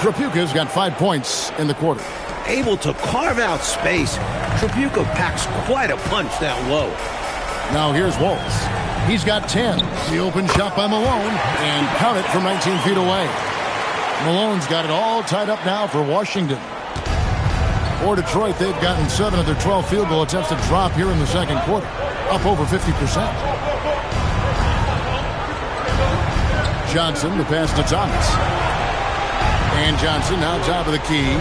Trapuka's got 5 points in the quarter. Able to carve out space. Trapuka packs quite a punch down low. Now here's Wallace. He's got 10. The open shot by Malone. And count it from 19 feet away. Malone's got it all tied up now for Washington. For Detroit, they've gotten 7 of their 12 field goal attempts to drop here in the second quarter. Up over 50%. Johnson, the pass to Thomas. And Johnson now top of the key.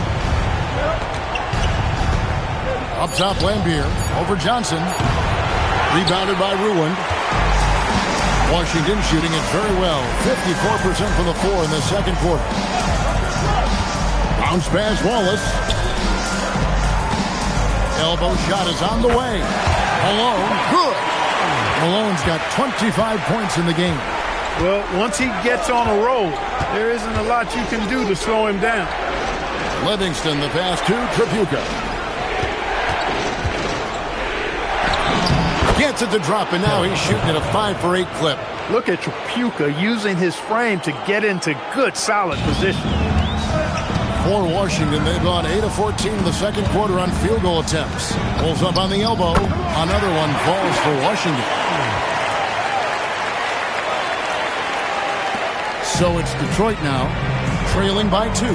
Up top, Lambier. Over Johnson. Rebounded by Ruland. Washington shooting it very well. 54% from the floor in the second quarter. Bounce pass, Wallace. Elbow shot is on the way. Malone, good. Malone's got 25 points in the game. Well, once he gets on a roll, there isn't a lot you can do to slow him down. Livingston, the pass to Tripucka. Gets it to drop, and now he's shooting at a 5-for-8 clip. Look at Tripucka using his frame to get into good, solid position. For Washington, they've gone 8 of 14 in the second quarter on field goal attempts. Pulls up on the elbow. Another one falls for Washington. So it's Detroit now, trailing by 2.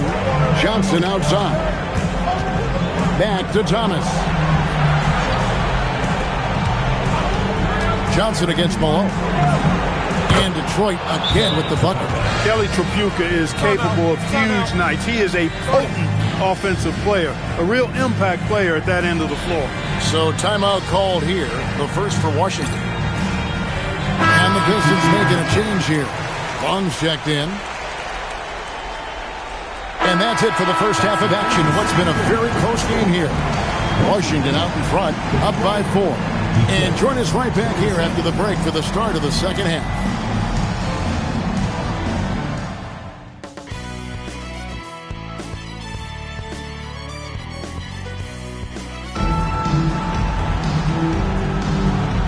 Johnson outside. Back to Thomas. Johnson against Malone. And Detroit again with the bucket. Kelly Tripucka is capable of huge nights. He is a potent offensive player, a real impact player at that end of the floor. So timeout called here, the first for Washington. And the Pistons making a change here. Long's checked in. And that's it for the first half of action. What's been a very close game here. Washington out in front, up by 4. And join us right back here after the break for the start of the second half.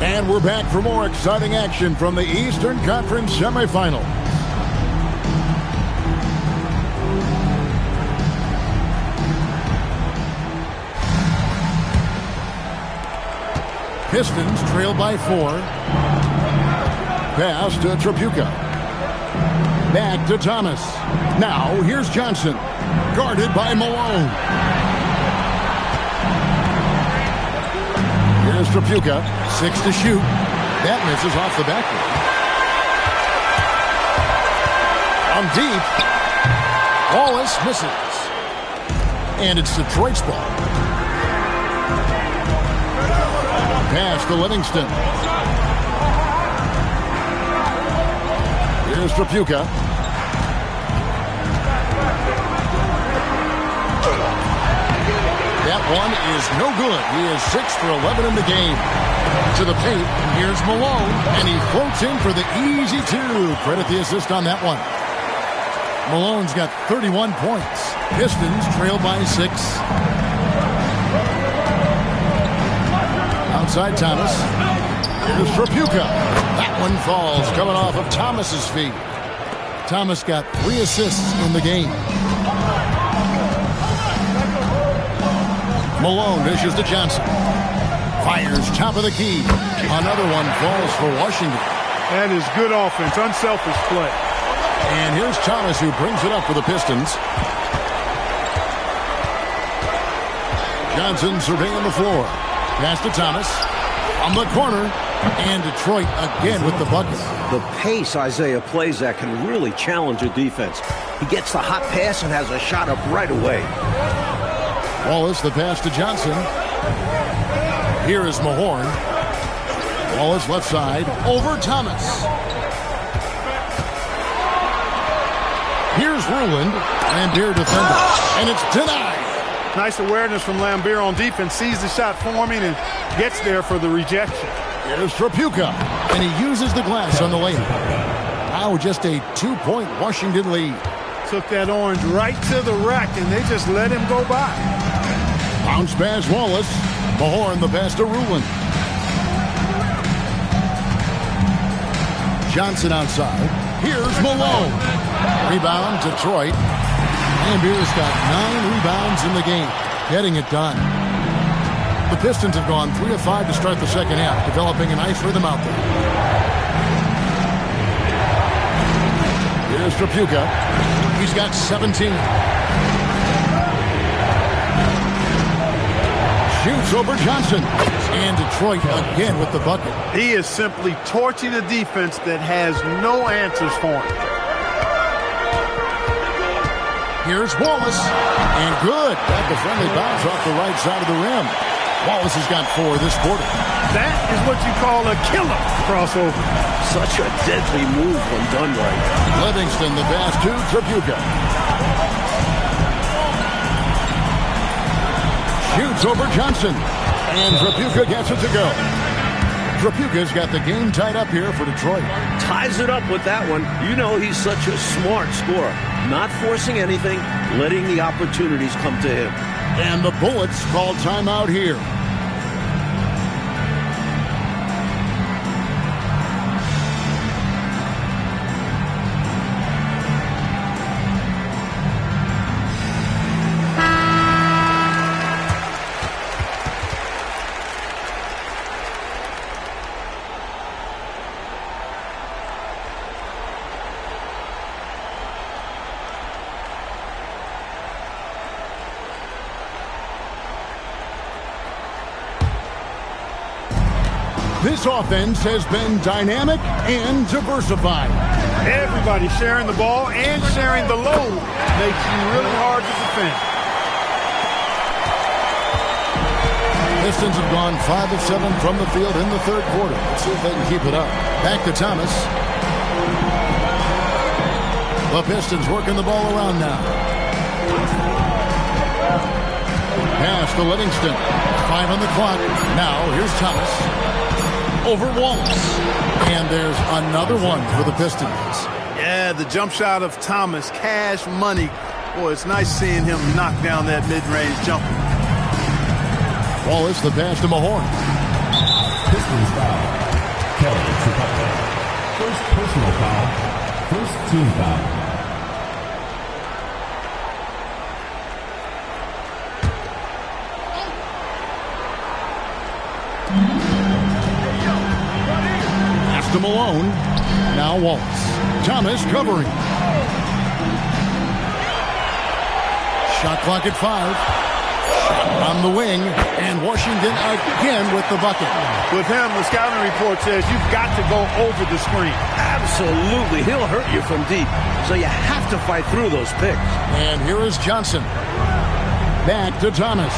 And we're back for more exciting action from the Eastern Conference semifinals. Pistons trail by 4. Pass to Tripucka. Back to Thomas. Now here's Johnson. Guarded by Malone. Here's Tripucka. 6 to shoot. That misses off the backboard. On deep. Wallace misses. And it's Detroit's ball. Pass to Livingston. Here's Tripucka. That one is no good. He is 6 for 11 in the game. To the paint, here's Malone, and he floats in for the easy 2. Credit the assist on that one. Malone's got 31 points. Pistons trail by 6. Outside Thomas. Here's Tripucka. That one falls, coming off of Thomas's feet. Thomas got 3 assists in the game. Malone dishes to Johnson. Fires top of the key. Another one falls for Washington. That is good offense, unselfish play. And here's Thomas who brings it up for the Pistons. Johnson surveying the floor. Pass to Thomas. On the corner. And Detroit again with the bucket. The pace Isaiah plays at can really challenge a defense. He gets the hot pass and has a shot up right away. Wallace, the pass to Johnson. Here is Mahorn. Wallace left side. Over Thomas. Here's Ruland. Lambier defender. And it's denied. Nice awareness from Lambier on defense. Sees the shot forming and gets there for the rejection. Here's Tripucka. And he uses the glass on the layup. Now just a 2-point Washington lead. Took that orange right to the rack, and they just let him go by. Bounce pass Wallace. Mahorn the pass to Ruland. Johnson outside. Here's Malone. Rebound Detroit. Lambier's got 9 rebounds in the game. Getting it done. The Pistons have gone 3 of 5 to start the second half, developing a nice rhythm out there. Here's Tripucka. He's got 17. Shoots over Johnson. And Detroit again with the bucket. He is simply torching a defense that has no answers for him. Here's Wallace. And good. Got the friendly bounce off the right side of the rim. Wallace has got 4 this quarter. That is what you call a killer crossover. Such a deadly move when done right. Livingston, the pass to Tripucka. Shoots over Johnson. And Tripucka gets it to go. Tripucka's got the game tied up here for Detroit. Ties it up with that one. You know he's such a smart scorer. Not forcing anything, letting the opportunities come to him. And the Bullets call timeout here. This offense has been dynamic and diversified. Everybody sharing the ball and sharing the load makes you really hard to defend. Pistons have gone 5 of 7 from the field in the third quarter. Let's see if they can keep it up. Back to Thomas. The Pistons working the ball around now. Pass to Livingston. 5 on the clock. Now here's Thomas. Over Wallace. And there's another one for the Pistons. Yeah, the jump shot of Thomas. Cash money. Boy, it's nice seeing him knock down that mid-range jumper. Wallace, the pass to Mahorn. Pistons foul. Kelly Tripucka. First personal foul. First team foul. To Malone. Now Wallace. Thomas covering. Shot clock at 5. Shot on the wing. And Washington again with the bucket. With him, the scouting report says you've got to go over the screen. Absolutely. He'll hurt you from deep. So you have to fight through those picks. And here is Johnson. Back to Thomas.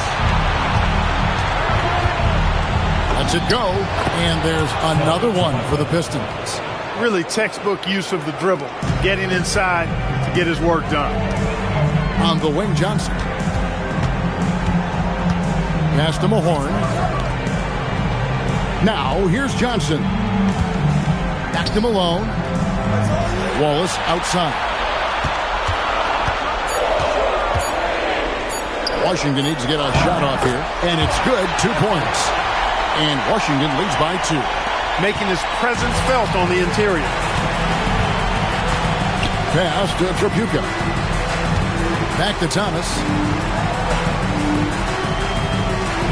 Lets it go, and there's another one for the Pistons. Really textbook use of the dribble, getting inside to get his work done. On the wing, Johnson. Pass to Mahorn. Now, here's Johnson. Back to Malone. Wallace outside. Washington needs to get a shot off here, and it's good. 2 points. And Washington leads by 2. Making his presence felt on the interior. Pass to Tripucka. Back to Thomas.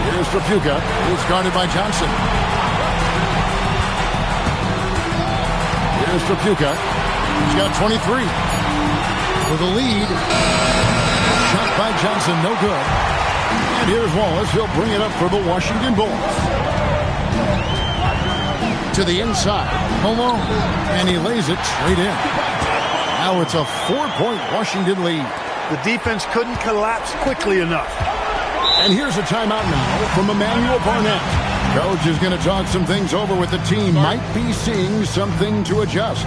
Here's Tripucka. He's guarded by Johnson. Here's Tripucka. He's got 23. With a lead. Shot by Johnson, no good. And here's Wallace. He'll bring it up for the Washington Bulls. To the inside, Malone, and he lays it straight in. Now it's a 4-point Washington lead. The defense couldn't collapse quickly enough. And here's a timeout now from Emmanuel Barnett. Coach is going to talk some things over with the team. Might be seeing something to adjust.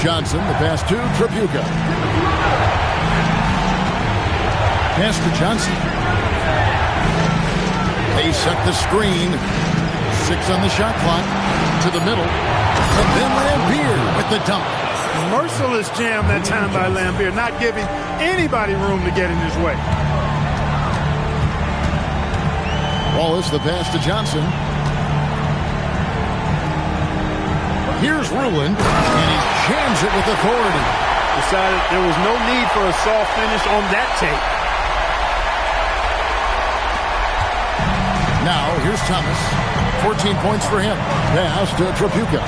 Johnson, the pass to Tripucka. Pass to Johnson. They set the screen. 6 on the shot clock. To the middle. And then Lampier with the dunk. Merciless jam that time by Lampier, not giving anybody room to get in his way. Wallace, the pass to Johnson. Here's Ruland, and he jams it with authority. Decided there was no need for a soft finish on that tape. Now, here's Thomas. 14 points for him. Pass to Tripucka.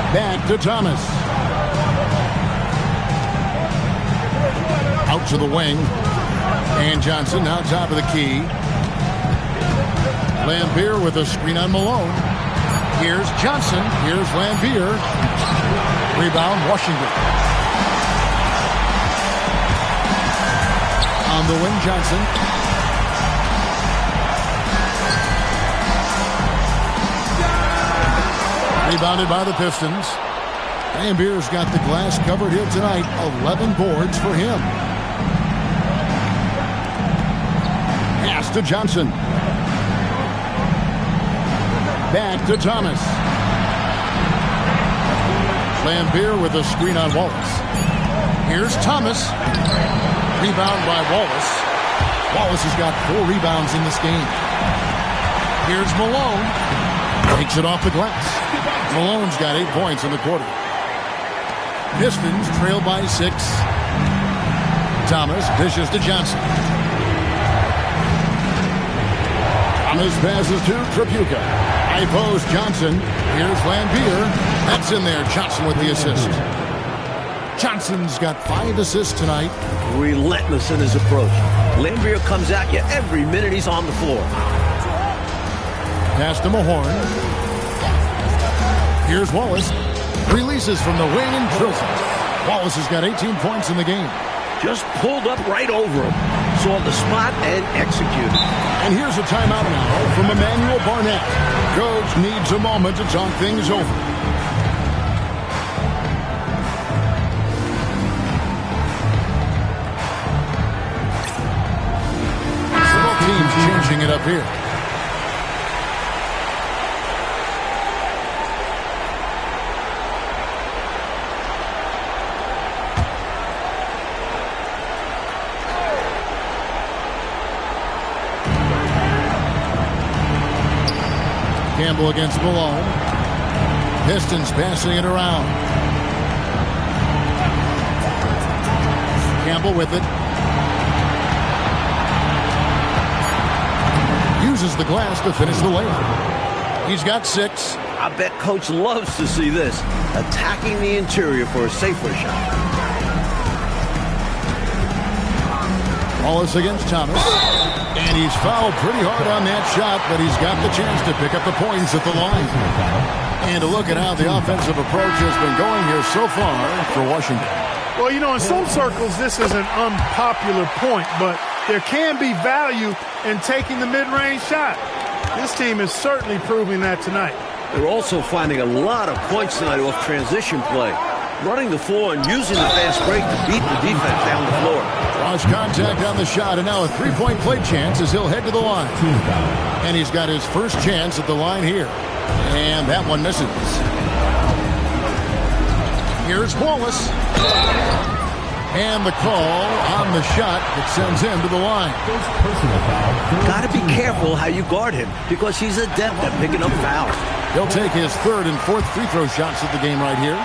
Back to Thomas. Out to the wing. Johnson now top of the key. Lambier with a screen on Malone. Here's Johnson. Here's Lambier. Rebound, Washington. On the wing, Johnson. Rebounded by the Pistons. Lambier's got the glass covered here tonight. 11 boards for him. Pass to Johnson. Back to Thomas. Lambier with a screen on Wallace. Here's Thomas. Rebound by Wallace. Wallace has got 4 rebounds in this game. Here's Malone. Takes it off the glass. Malone's got 8 points in the quarter. Pistons trail by 6. Thomas dishes to Johnson. Thomas passes to Tripucka. High post Johnson. Here's Lambier. That's in there. Johnson with the assist. Johnson's got 5 assists tonight. Relentless in his approach. Lambier comes at you every minute he's on the floor. Pass to Mahorn. Here's Wallace. Releases from the wing and drills it. Wallace has got 18 points in the game. Just pulled up right over him. Saw the spot and executed. And here's a timeout now from Emmanuel Barnett. Coach needs a moment to talk things over. Both teams changing it up here. Campbell against Malone. Pistons passing it around. Campbell with it. Uses the glass to finish the layup. He's got 6. I bet Coach loves to see this. Attacking the interior for a safer shot. Wallace against Thomas. And he's fouled pretty hard on that shot, but he's got the chance to pick up the points at the line. And to look at how the offensive approach has been going here so far for Washington. Well, you know, in some circles, this is an unpopular point, but there can be value in taking the mid-range shot. This team is certainly proving that tonight. They're also finding a lot of points tonight off transition play. Running the floor and using the fast break to beat the defense down the floor. Lost contact on the shot, and now a 3-point play chance as he'll head to the line. And he's got his first chance at the line here. And that one misses. Here's Wallace. And the call on the shot that sends him to the line. Got to be careful how you guard him because he's adept at picking up fouls. He'll take his 3rd and 4th free throw shots of the game right here.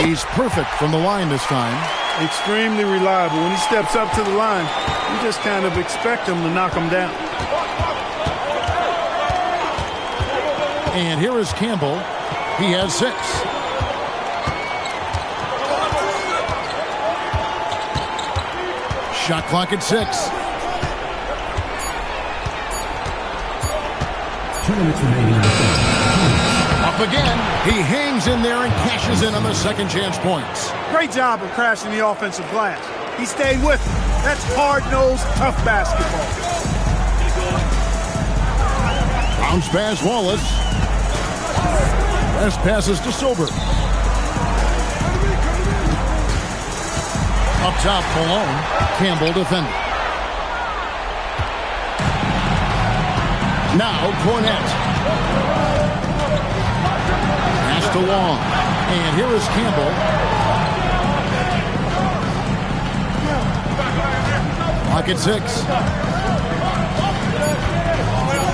He's perfect from the line this time. Extremely reliable. When he steps up to the line, you just kind of expect him to knock him down. And here is Campbell. He has 6. Shot clock at 6. 2 minutes remaining. Up again. He hangs in there and cashes in on the second chance points. Great job of crashing the offensive glass. He stayed with it. That's hard-nosed, tough basketball. Bounce pass Wallace. Best passes to Silver. Up top Malone. Campbell defending. Now Cornette. Pass to Long. And here is Campbell. Clock at 6.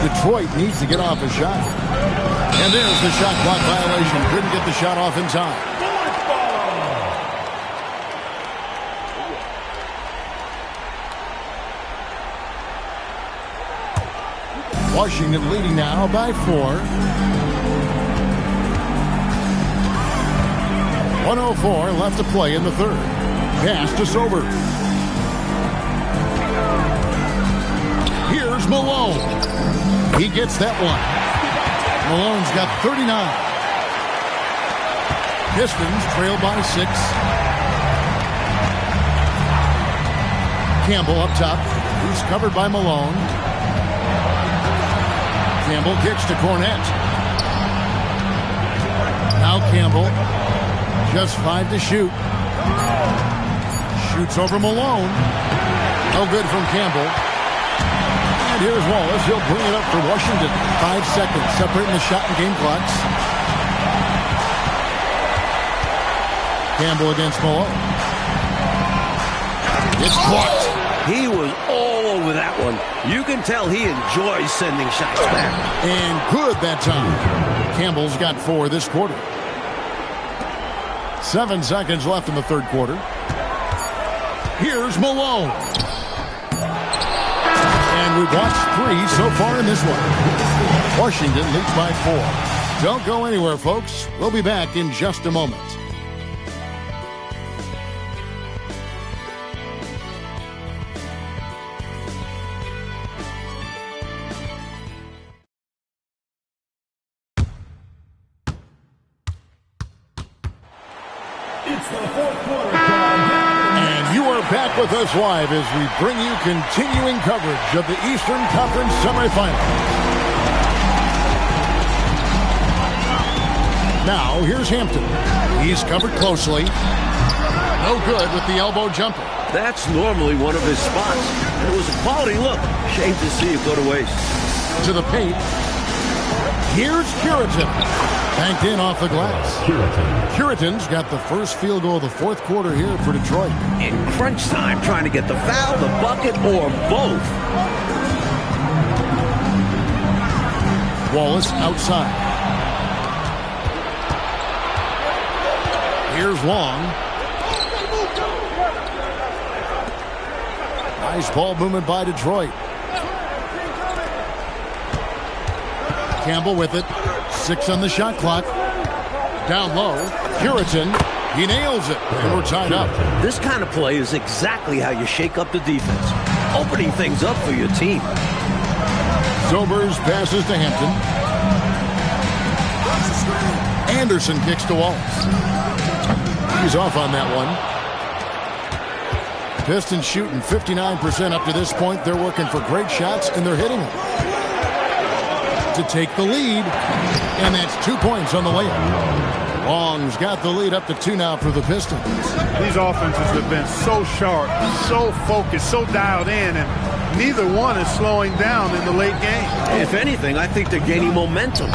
Detroit needs to get off a shot. And there's the shot clock violation. Couldn't get the shot off in time. Washington leading now by 4. 1:04 left to play in the 3rd. Pass to Sober. Malone. He gets that one. Malone's got 39. Pistons trail by 6. Campbell up top. He's covered by Malone. Campbell kicks to Cornette. Now Campbell. Just 5 to shoot. Shoots over Malone. No good from Campbell. And here's Wallace. He'll bring it up for Washington. 5 seconds separating the shot and game clocks. Campbell against Malone. It's blocked. He was all over that one. You can tell he enjoys sending shots back. And good that time. Campbell's got 4 this quarter. 7 seconds left in the third quarter. Here's Malone. And we've watched 3 so far in this one. Washington leads by 4. Don't go anywhere, folks. We'll be back in just a moment. Back with us live as we bring you continuing coverage of the Eastern Conference semifinals. Now, here's Hampton. He's covered closely. No good with the elbow jumper. That's normally one of his spots. It was a quality look. Shame to see it go to waste. To the paint. Here's Curitan. Banked in off the glass. Curitan's got the first field goal of the fourth quarter here for Detroit. In crunch time, trying to get the foul, the bucket, or both. Wallace outside. Here's Long. Nice ball movement by Detroit. Campbell with it. 6 on the shot clock. Down low. Curitan. He nails it. And we're tied up. This kind of play is exactly how you shake up the defense. Opening things up for your team. Sobers passes to Hampton. Anderson kicks to Wallace. He's off on that one. Pistons shooting 59% up to this point. They're working for great shots, and they're hitting them. To take the lead, and that's 2 points on the layup. Long's got the lead up to 2 now for the Pistons. These offenses have been so sharp, so focused, so dialed in, and neither one is slowing down in the late game. If anything, I think they're gaining momentum.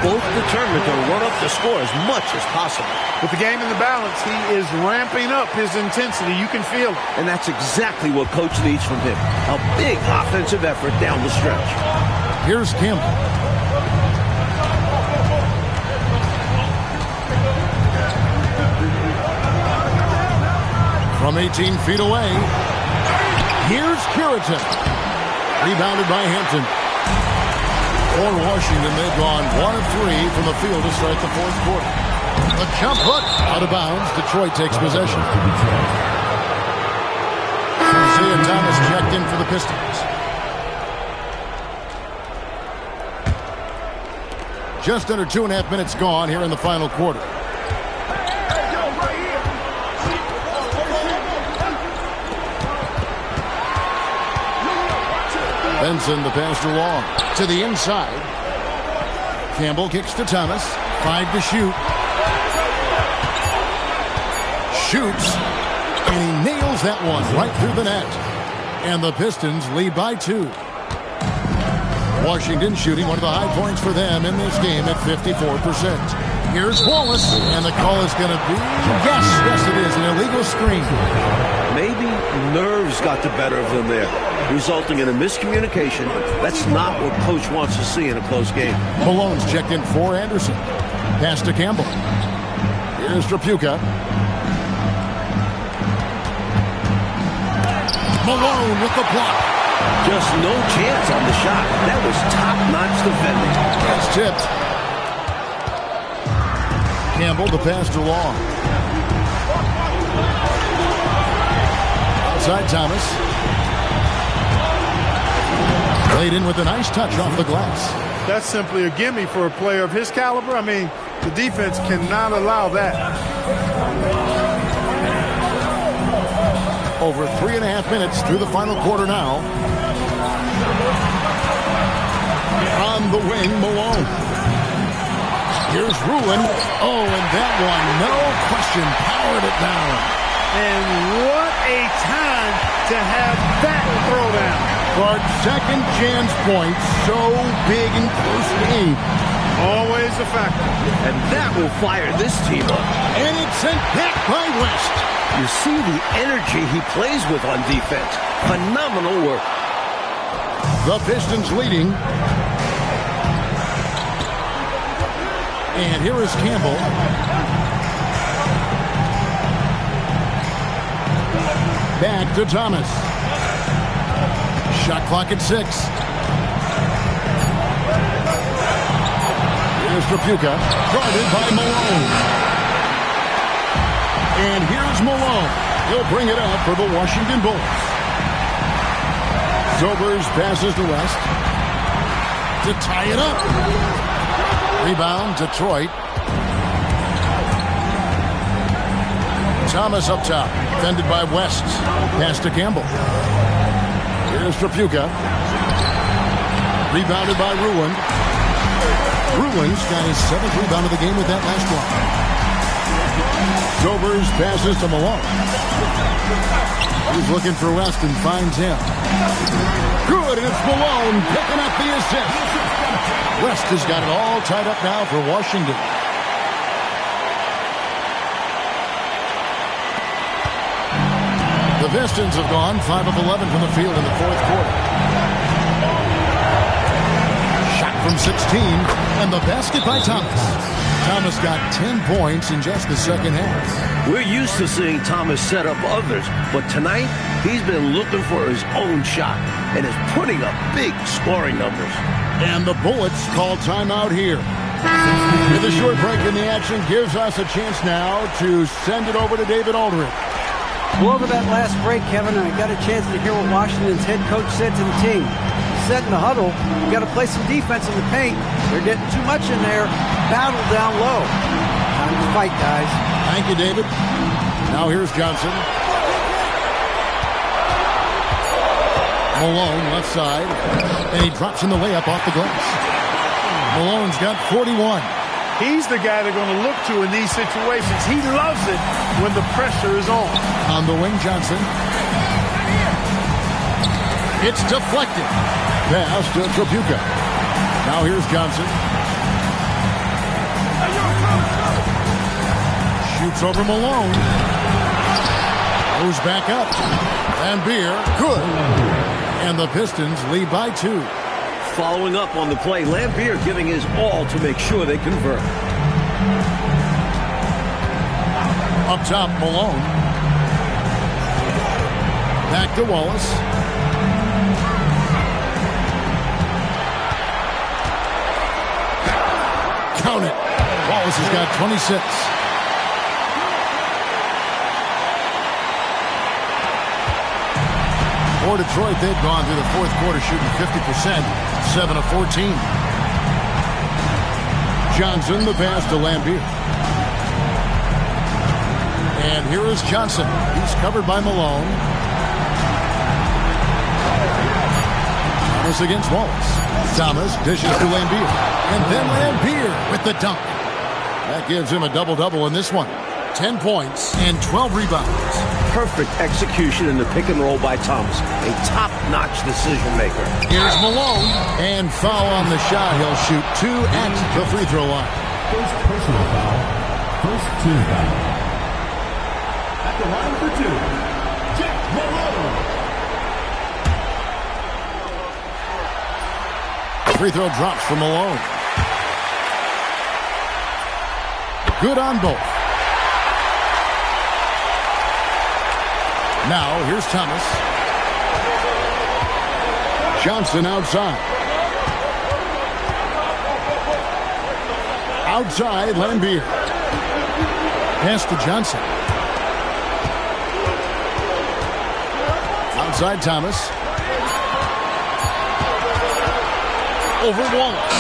Both determined to run up the score as much as possible. With the game in the balance, he is ramping up his intensity. You can feel it. And that's exactly what Coach needs from him. A big offensive effort down the stretch. Here's Campbell. From 18 feet away, here's Curitan. Rebounded by Hampton. For Washington, they've gone 1 of 3 from the field to start the fourth quarter. A jump hook out of bounds. Detroit takes possession. Isaiah Thomas checked in for the Pistons. Just under 2.5 minutes gone here in the final quarter. Benson, the pass to Long. To the inside. Campbell kicks to Thomas. 5 to shoot. Shoots. And he nails that one right through the net. And the Pistons lead by 2. Washington shooting one of the high points for them in this game at 54%. Here's Wallace. And the call is going to be, yes, it is, an illegal screen. Maybe nerves got the better of them there, resulting in a miscommunication. That's not what Coach wants to see in a close game. Malone's checked in for Anderson. Pass to Campbell. Here's Trapuka. Malone with the block. Just no chance on the shot. That was top-notch defending. It's tipped. Campbell, the pass to Long. Outside Thomas. laid in with a nice touch off the glass. That's simply a gimme for a player of his caliber. I mean, the defense cannot allow that. Over 3.5 minutes through the final quarter now. On the wing, Malone. Here's Ruin. Oh, and that one, no question, powered it down. And what a time to have that throwdown. Clark, second chance points, so big and close game. Always a factor. And that will fire this team up. And it's sent back by West. You see the energy he plays with on defense. Phenomenal work. The Pistons leading. And here is Campbell. Back to Thomas. Shot clock at 6. Here's Trapuka. Guarded by Malone. And here's Malone. He'll bring it up for the Washington Bulls. Zobers passes to West. To tie it up. Rebound, Detroit. Thomas up top. Defended by West. Pass to Campbell. Here's Trapuka. Rebounded by Ruin. Ruin's got his 7th rebound of the game with that last one. Zobers passes to Malone. He's looking for West and finds him. Good, and it's Malone picking up the assist. West has got it all tied up now for Washington. The Pistons have gone 5 of 11 from the field in the fourth quarter. Shot from 16, and the basket by Thomas. Thomas got 10 points in just the second half. We're used to seeing Thomas set up others, but tonight he's been looking for his own shot and is putting up big scoring numbers. And the Bullets call timeout here. With a short break in the action gives us a chance now to send it over to David Aldridge. Well, over that last break, Kevin, I got a chance to hear what Washington's head coach said to the team. He said in the huddle, you got to play some defense in the paint. They're getting too much in there. Battle down low. Time to fight, guys. Thank you, David. Now here's Johnson. Malone, left side. And he drops in the layup off the glass. Malone's got 41. He's the guy they're going to look to in these situations. He loves it when the pressure is on. On the wing, Johnson. It's deflected. Pass to Trapuka. Now here's Johnson. Shoots over Malone. Goes back up. Lambeer, good. And the Pistons lead by 2. Following up on the play, Lambeer giving his all to make sure they convert. Up top, Malone. Back to Wallace. Count it. Wallace has got 26. For Detroit, they've gone through the fourth quarter shooting 50%, 7 of 14. Johnson, the pass to Lambeer. And here is Johnson. He's covered by Malone. Thomas against Wallace. Thomas dishes to Lambeer. And then Lambeer with the dunk. That gives him a double-double in this one. 10 points and 12 rebounds. Perfect execution in the pick and roll by Thomas. A top-notch decision maker. Here's Malone. And foul on the shot. He'll shoot 2 at the free throw line. First personal foul. First team foul. At the line for 2, Jack Malone. Free throw drops for Malone. Good on both. Now, here's Thomas. Johnson outside. Outside, Lambeer. Pass to Johnson. Outside, Thomas. over Wallace.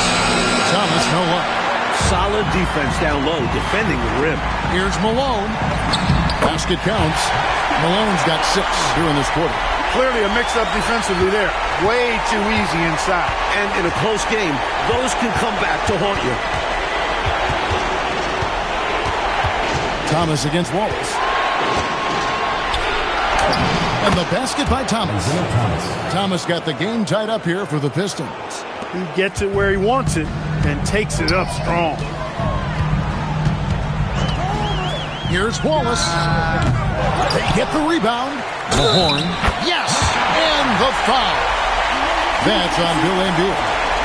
Thomas, no luck. Solid defense down low, defending the rim. Here's Malone. Basket counts. Malone's got 6 here in this quarter. Clearly a mix-up defensively there. Way too easy inside. And in a close game, those can come back to haunt you. Thomas against Wallace. And the basket by Thomas. Thomas got the game tied up here for the Pistons. He gets it where he wants it and takes it up strong. Here's Wallace. They get the rebound. The horn. Yes! And the foul. That's on Bill Laimbeer.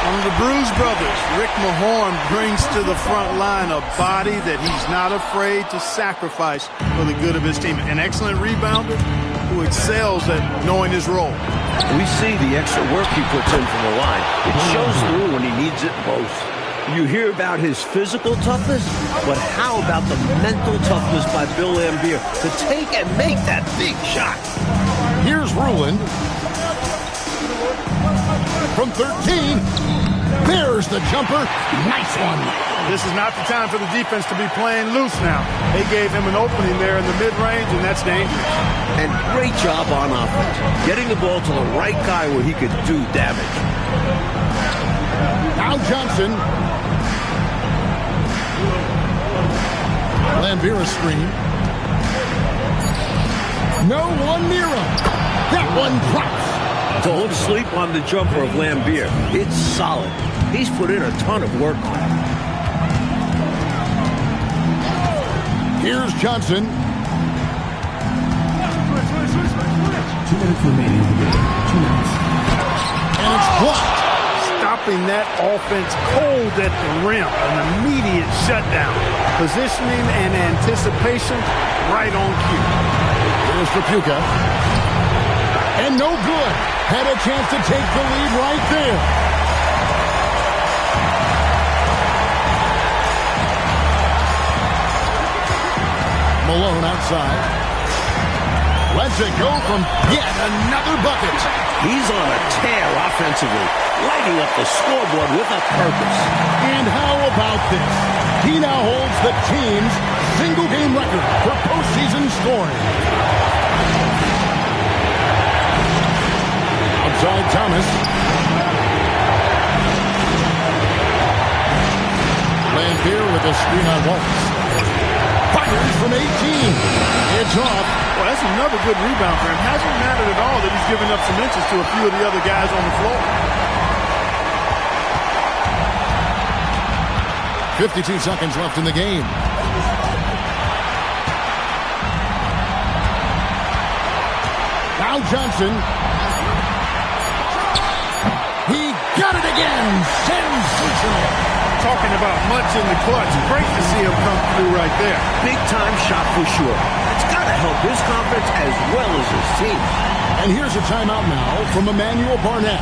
One of the Bruise brothers, Rick Mahorn, brings to the front line a body that he's not afraid to sacrifice for the good of his team. An excellent rebounder who excels at knowing his role. We see the extra work he puts in from the line. It shows through when he needs it most. You hear about his physical toughness, but how about the mental toughness by Bill Laimbeer to take and make that big shot? Here's Ruland. From 13. There's the jumper. Nice one. This is not the time for the defense to be playing loose now. They gave him an opening there in the mid-range, and that's dangerous. And great job on offense, getting the ball to the right guy where he could do damage. Now Johnson. Laimbeer screen. No one near him. That one drops. Don't sleep on the jumper of Laimbeer. It's solid. He's put in a ton of work on it. Here's Johnson. 2 minutes remaining in the game. 2 minutes. And it's blocked. Stopping that offense cold at the rim. An immediate shutdown. Positioning and anticipation right on cue. Here's Trapuka. And no good. Had a chance to take the lead right there. Malone outside. Lets it go from yet another bucket. He's on a tear offensively, lighting up the scoreboard with a purpose. And how about this? He now holds the team's single-game record for postseason scoring. Outside Thomas. Laimbeer with a screen on Wallace. Fires from 18. It's off. Well, that's another good rebound for him. Hasn't mattered at all that he's given up some inches to a few of the other guys on the floor. 52 seconds left in the game. Now Johnson. He got it again. Sensational. Talking about much in the clutch. Great to see him come through right there. Big time shot for sure. It's got to help his confidence as well as his team. And here's a timeout now from Emmanuel Barnett.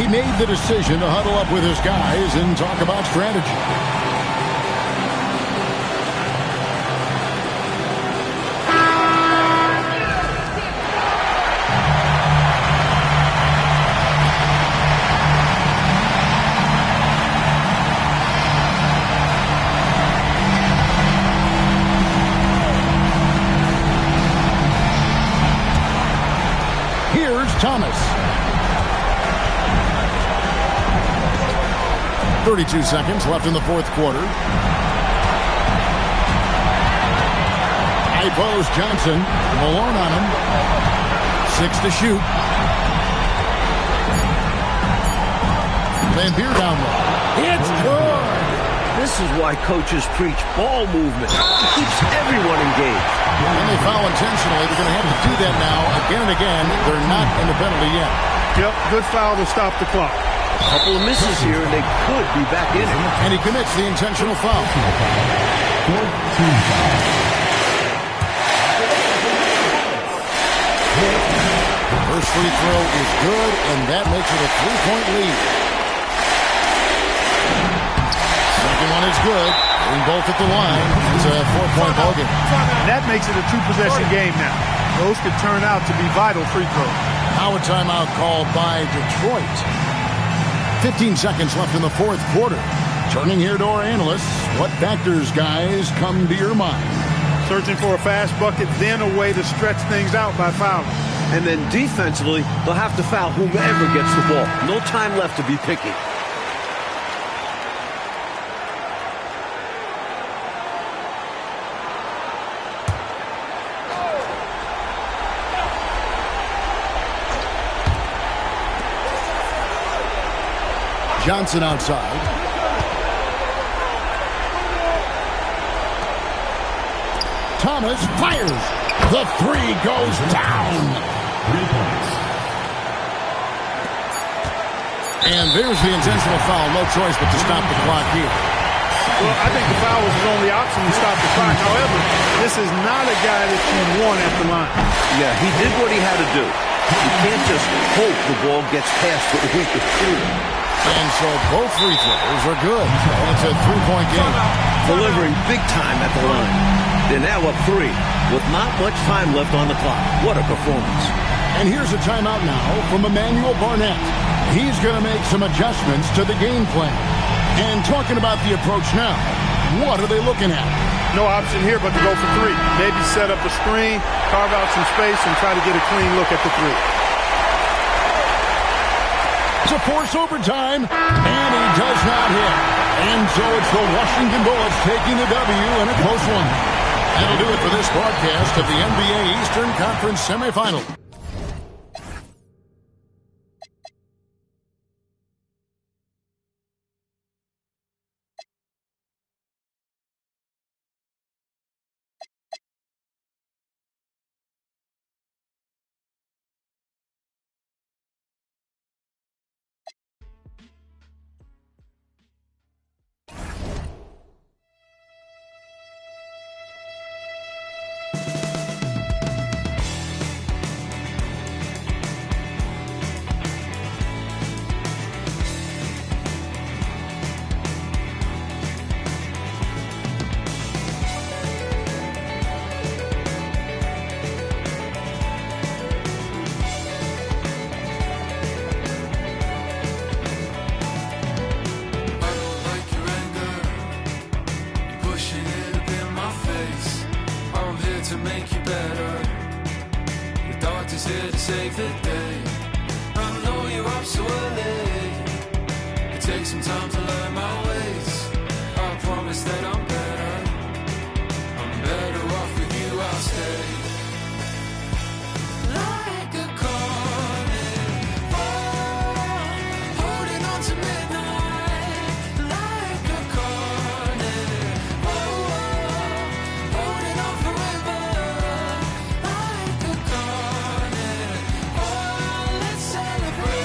He made the decision to huddle up with his guys and talk about strategy. Thomas. 32 seconds left in the fourth quarter. High post Johnson. Malone on him. 6 to shoot. Laimbeer down low. It's good. This is why coaches preach ball movement. It keeps everyone engaged. And they foul intentionally. They're going to have to do that now again and again. They're not in the penalty yet. Yep, good foul to stop the clock. A couple of misses here, and they could be back in it. And he commits the intentional foul. First free throw is good, and that makes it a 3-point lead. Second one is good. Getting both at the line. It's a 4-point ballgame. That makes it a 2-possession game now. Those could turn out to be vital free throws. Now a timeout called by Detroit. 15 seconds left in the fourth quarter. Turning here to our analysts, what factors, guys, come to your mind? Searching for a fast bucket, then a way to stretch things out by fouling. And then defensively, they'll have to foul whomever gets the ball. No time left to be picky. Johnson outside. Thomas fires. The three goes down. 3 points. And there's the intentional foul. No choice but to stop the clock here. Well, I think the foul was his only option to stop the clock. However, this is not a guy that you want at the line. Yeah, he did what he had to do. You can't just hope the ball gets past the weakest shooter. And so both free throws are good. And it's a three-point game. Delivering big time at the line. They're now up 3 with not much time left on the clock. What a performance. And here's a timeout now from Emmanuel Barnett. He's going to make some adjustments to the game plan. And talking about the approach now, what are they looking at? No option here but to go for 3. Maybe set up a screen, carve out some space, and try to get a clean look at the 3. To force overtime, and he does not hit. And so it's the Washington Bullets taking the W in a close one. That'll do it for this broadcast of the NBA Eastern Conference semifinal. Save the day. I know you're up so early. It takes some time to learn my ways. I promise that I'm better off with you. I'll stay like a carnivore, holding on to midnight. Like a carnivore, holding on forever. Like a carnivore, let's celebrate.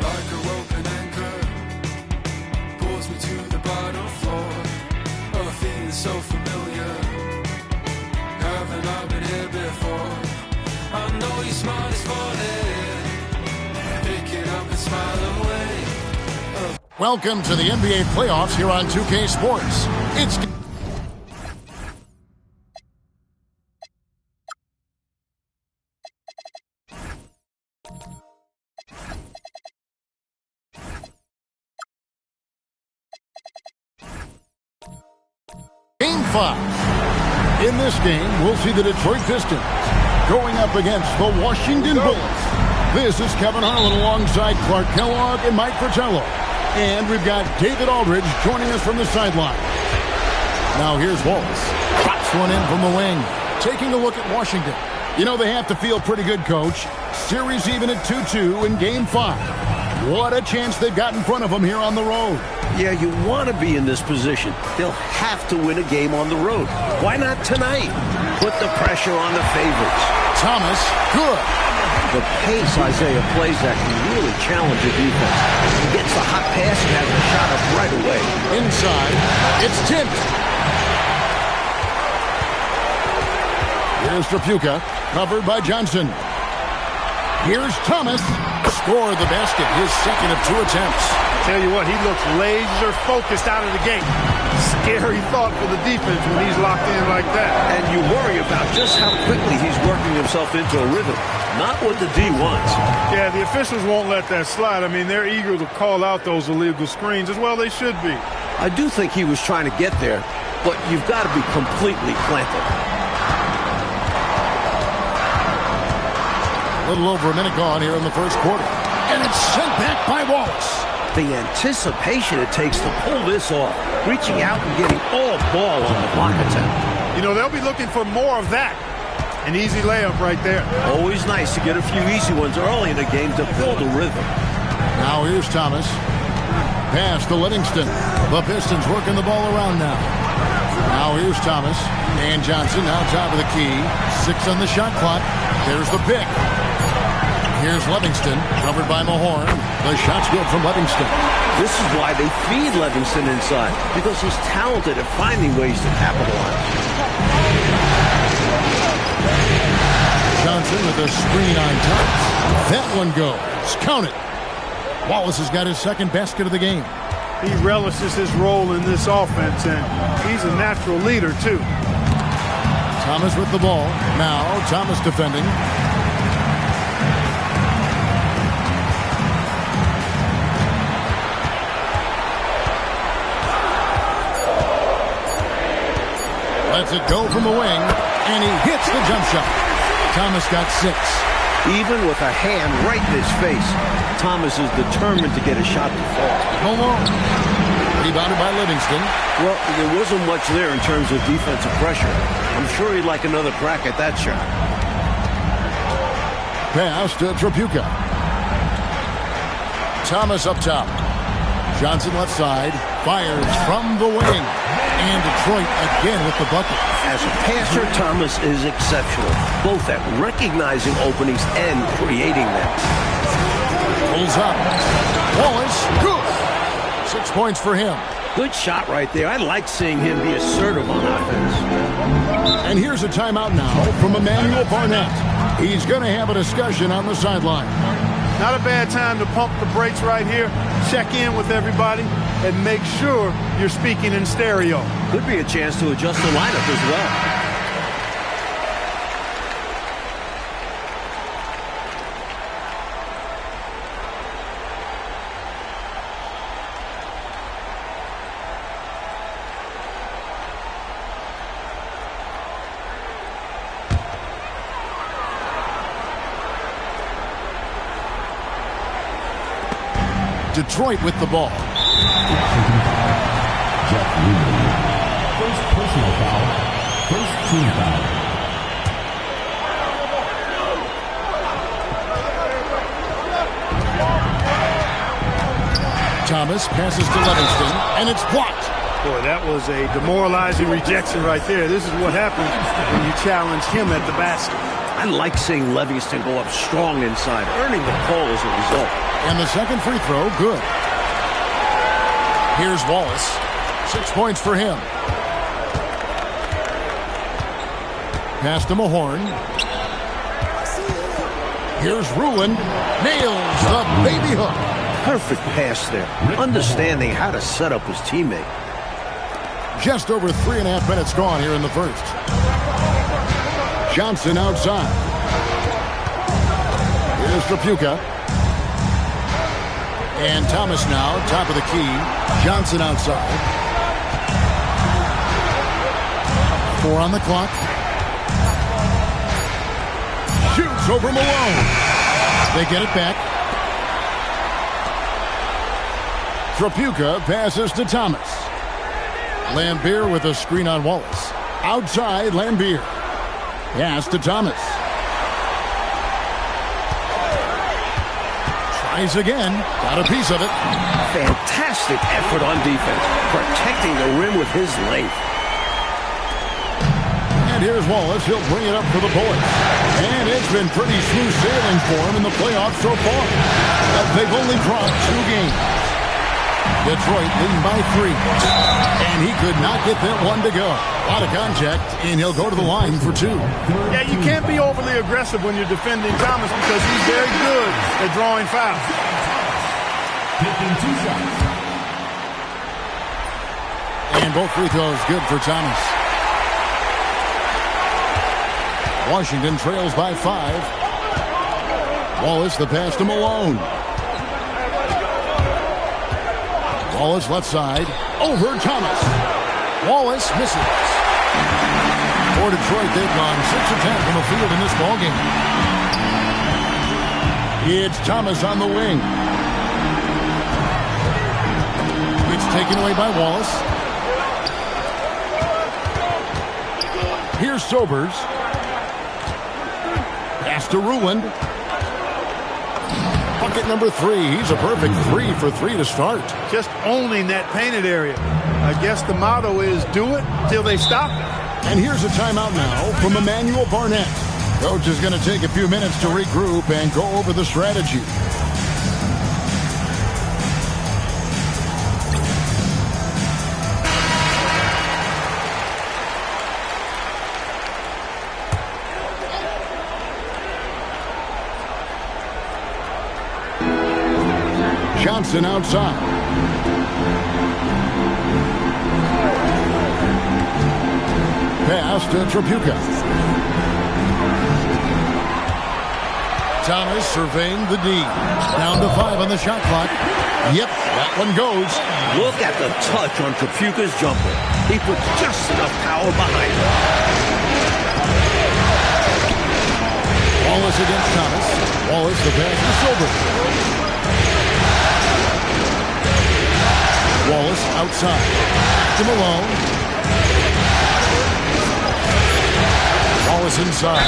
Like a rope and anchor, pulls me to the bottom floor. A feeling so familiar. Haven't I been here before? I know your smile is falling. Pick it up and smile away. Welcome to the NBA playoffs here on 2K Sports. It's Game 5. In this game, we'll see the Detroit Pistons going up against the Washington Bullets. This is Kevin Harlan alongside Clark Kellogg and Mike Fratello. And we've got David Aldridge joining us from the sideline. Now here's Wallace. Drops one in from the wing. Taking a look at Washington. You know they have to feel pretty good, Coach. Series even at 2-2 in Game 5. What a chance they've got in front of them here on the road. Yeah, you want to be in this position. They'll have to win a game on the road. Why not tonight? Put the pressure on the favorites. Thomas, good. The pace Isaiah plays that can really challenge the defense. He gets the hot pass and has a shot up right away. Inside, it's tipped. Here's Trapuka, covered by Johnson. Here's Thomas. Score the basket, his second of 2 attempts. Tell you what, he looks laser focused out of the gate. Scary thought for the defense when he's locked in like that. And you worry about just how quickly he's working himself into a rhythm. Not what the D wants. Yeah, the officials won't let that slide. I mean, they're eager to call out those illegal screens as well. They should be. I do think he was trying to get there, but you've got to be completely planted. A little over a minute gone here in the first quarter. And it's sent back by Wallace. The anticipation it takes to pull this off, reaching out and getting all ball on the block attempt. You know, they'll be looking for more of that. An easy layup right there. Always nice to get a few easy ones early in the game to build a rhythm. Now here's Thomas. Pass to Livingston. The Pistons working the ball around now. Now here's Thomas. And Johnson now top of the key. 6 on the shot clock. There's the pick. Here's Livingston, covered by Mahorn. The shot's good from Livingston. This is why they feed Livingston inside, because he's talented at finding ways to capitalize. Johnson with a screen on top. That one goes. Count it. Wallace has got his second basket of the game. He relishes his role in this offense, and he's a natural leader, too. Thomas with the ball. Now Thomas defending. Lets it go from the wing, and he hits the jump shot. Thomas got 6. Even with a hand right in his face, Thomas is determined to get a shot to fall. No long. Rebounded by Livingston. Well, there wasn't much there in terms of defensive pressure. I'm sure he'd like another crack at that shot. Pass to Tripucka. Thomas up top. Johnson left side. Fires from the wing. And Detroit again with the bucket. As a passer, Thomas is exceptional, both at recognizing openings and creating them. Pulls up. Wallace, good. 6 points for him. Good shot right there. I like seeing him be assertive on offense. And here's a timeout now from Emmanuel Barnett. He's going to have a discussion on the sideline. Not a bad time to pump the brakes right here. Check in with everybody and make sure you're speaking in stereo. Could be a chance to adjust the lineup as well. Detroit with the ball. Jeff Wheeler. First personal foul. First team foul. Thomas passes to Livingston, and it's blocked. Boy, that was a demoralizing rejection right there. This is what happens when you challenge him at the basket. I like seeing Livingston go up strong inside, earning the call as a result. And the second free throw, good. Here's Wallace. 6 points for him. Pass to Mahorn. Here's Ruin. Nails the baby hook. Perfect pass there. Understanding how to set up his teammate. Just over 3.5 minutes gone here in the first. Johnson outside. Here's Tripucka. And Thomas now, top of the key. Johnson outside. 4 on the clock. Shoots over Malone. They get it back. Tripucka passes to Thomas. Lambier with a screen on Wallace. Outside, Lambier. Pass to Thomas. Tries again. Got a piece of it. Fantastic effort on defense, protecting the rim with his length. And here's Wallace. He'll bring it up for the Bullets. And it's been pretty smooth sailing for him in the playoffs so far. But they've only dropped 2 games. Detroit leading by 3. And he could not get that one to go. A lot of contact, and he'll go to the line for 2. Yeah, you can't be overly aggressive when you're defending Thomas because he's very good at drawing fouls. Taking 2 shots. And both free throws good for Thomas. Washington trails by 5. Wallace the pass to Malone. Wallace left side. Over Thomas. Wallace misses. For Detroit, they've gone 6 of 10 from the field in this ballgame. It's Thomas on the wing. It's taken away by Wallace. Here's Sobers. Pass to Ruland. Bucket number 3. He's a perfect 3 for 3 to start. Just owning that painted area. I guess the motto is do it till they stop it. And here's a timeout now from Emmanuel Barnett. Coach is going to take a few minutes to regroup and go over the strategy. Johnson outside. Pass to Tripucka. Thomas surveying the D. Down to 5 on the shot clock. Yep, that one goes. Look at the touch on Tripucka's jumper. He put just enough power behind it. Wallace against Thomas. Wallace the pass to Silver. Wallace outside. To Malone. Wallace inside.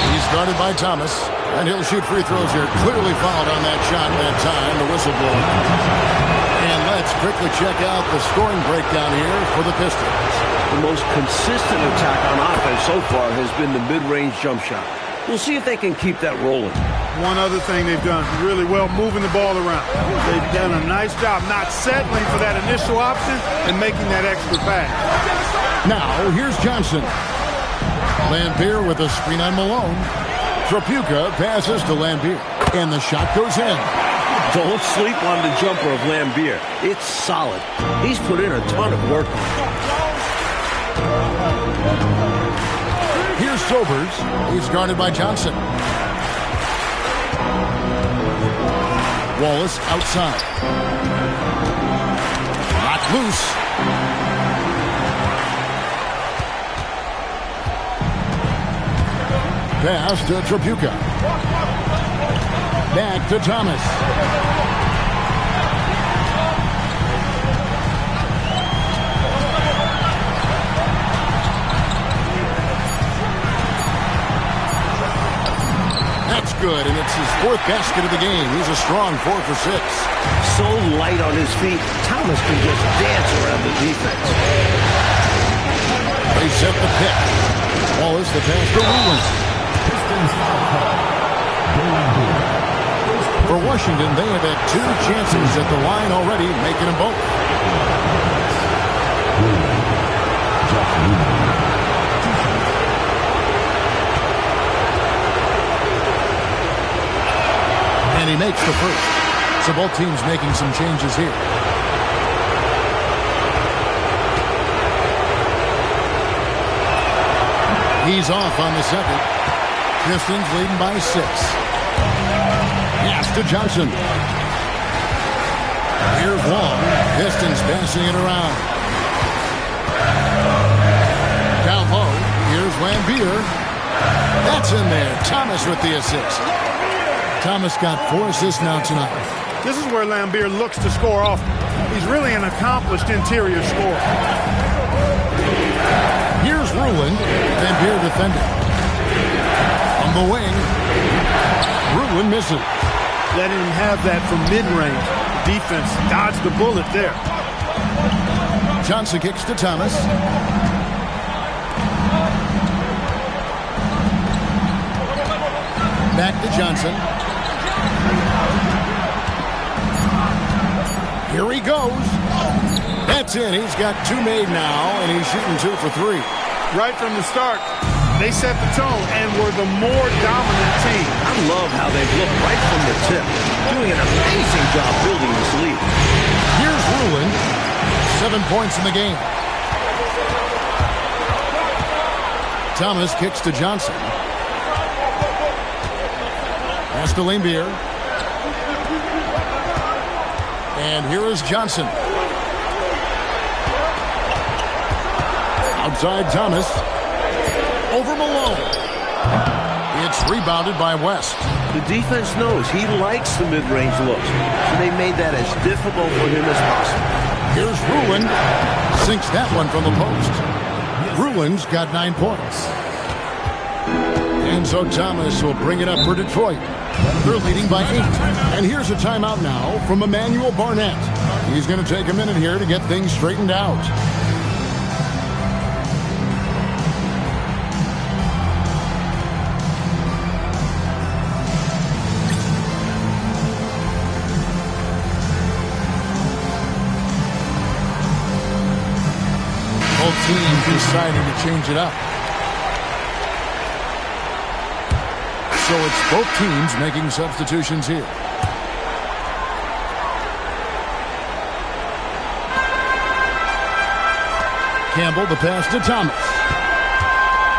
He's guarded by Thomas. And he'll shoot free throws here. Clearly fouled on that shot that time. The whistle blown. And let's quickly check out the scoring breakdown here for the Pistons. The most consistent attack on offense so far has been the mid-range jump shot. We'll see if they can keep that rolling. One other thing they've done really well, moving the ball around. They've done a nice job not settling for that initial option and making that extra pass. Now, here's Johnson. Lambier with a screen on Malone. Tripucka passes to Lambier. And the shot goes in. Don't sleep on the jumper of Lambier. It's solid. He's put in a ton of work. Here's Sobers. He's guarded by Johnson. Wallace outside. Not loose. Pass to Tripucka. Back to Thomas. That's good, and it's his 4th basket of the game. He's a strong 4 for 6. So light on his feet, Thomas can just dance around the defense. They set the pick. Wallace the pass to Ruland. For Washington, they have had 2 chances at the line already, making them both. And he makes the first. So both teams making some changes here. He's off on the second. Pistons leading by 6. Pass to Johnson. Here's Wall. Pistons passing it around. Down low. Here's Lambier. That's in there. Thomas with the assist. Thomas got 4 assists now tonight. This is where Lambier looks to score often. He's really an accomplished interior scorer. Here's Ruland. Lambier defending. On the wing. Ruland misses. Letting him have that from mid-range. Defense dodged the bullet there. Johnson kicks to Thomas. Back to Johnson. Here he goes. That's in. He's got 2 made now, and he's shooting 2 for 3. Right from the start, they set the tone and were the more dominant team. I love how they've looked right from the tip, doing an amazing job building this lead. Here's Ruland. 7 points in the game. Thomas kicks to Johnson. Pass to Lambier. And here is Johnson. Outside Thomas. Over Malone. It's rebounded by West. The defense knows he likes the mid-range looks, so they made that as difficult for him as possible. Here's Ruland. Sinks that one from the post. Ruland's got 9 points. And so Thomas will bring it up for Detroit. They're leading by 8. And here's a timeout now from Emmanuel Barnett. He's going to take a minute here to get things straightened out. Both teams deciding to change it up. So it's both teams making substitutions here. Campbell, the pass to Thomas.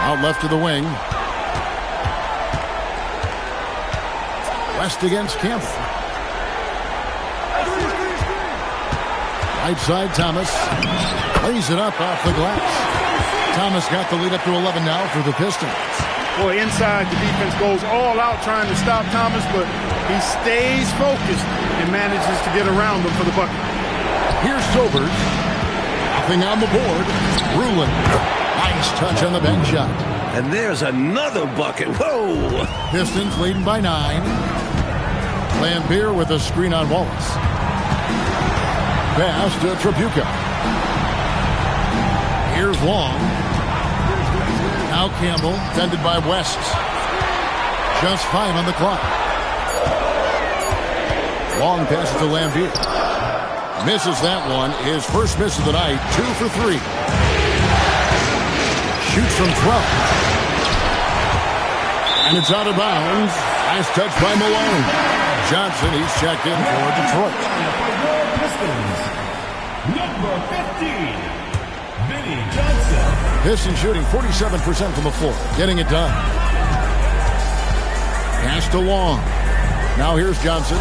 Out left to the wing. West against Campbell. Right side, Thomas. Lays it up off the glass. Thomas got the lead up to 11 now for the Pistons. Boy, inside the defense goes all out trying to stop Thomas, but he stays focused and manages to get around them for the bucket. Here's Sobers. Nothing on the board. Ruland. Nice touch on the bank shot. And there's another bucket. Whoa! Pistons leading by 9. Lambier with a screen on Wallace. Pass to Tripucka. Here's Long. Now Campbell, defended by West. Just 5 on the clock. Long passes to Lambier. Misses that one. His first miss of the night. 2 for 3. Shoots from 12. And it's out of bounds. Nice touch by Malone. Johnson, he's checked in for Detroit. Number 15, Vinny Johnson. Pistons shooting 47% from the floor. Getting it done. Pass to Long. Now here's Johnson.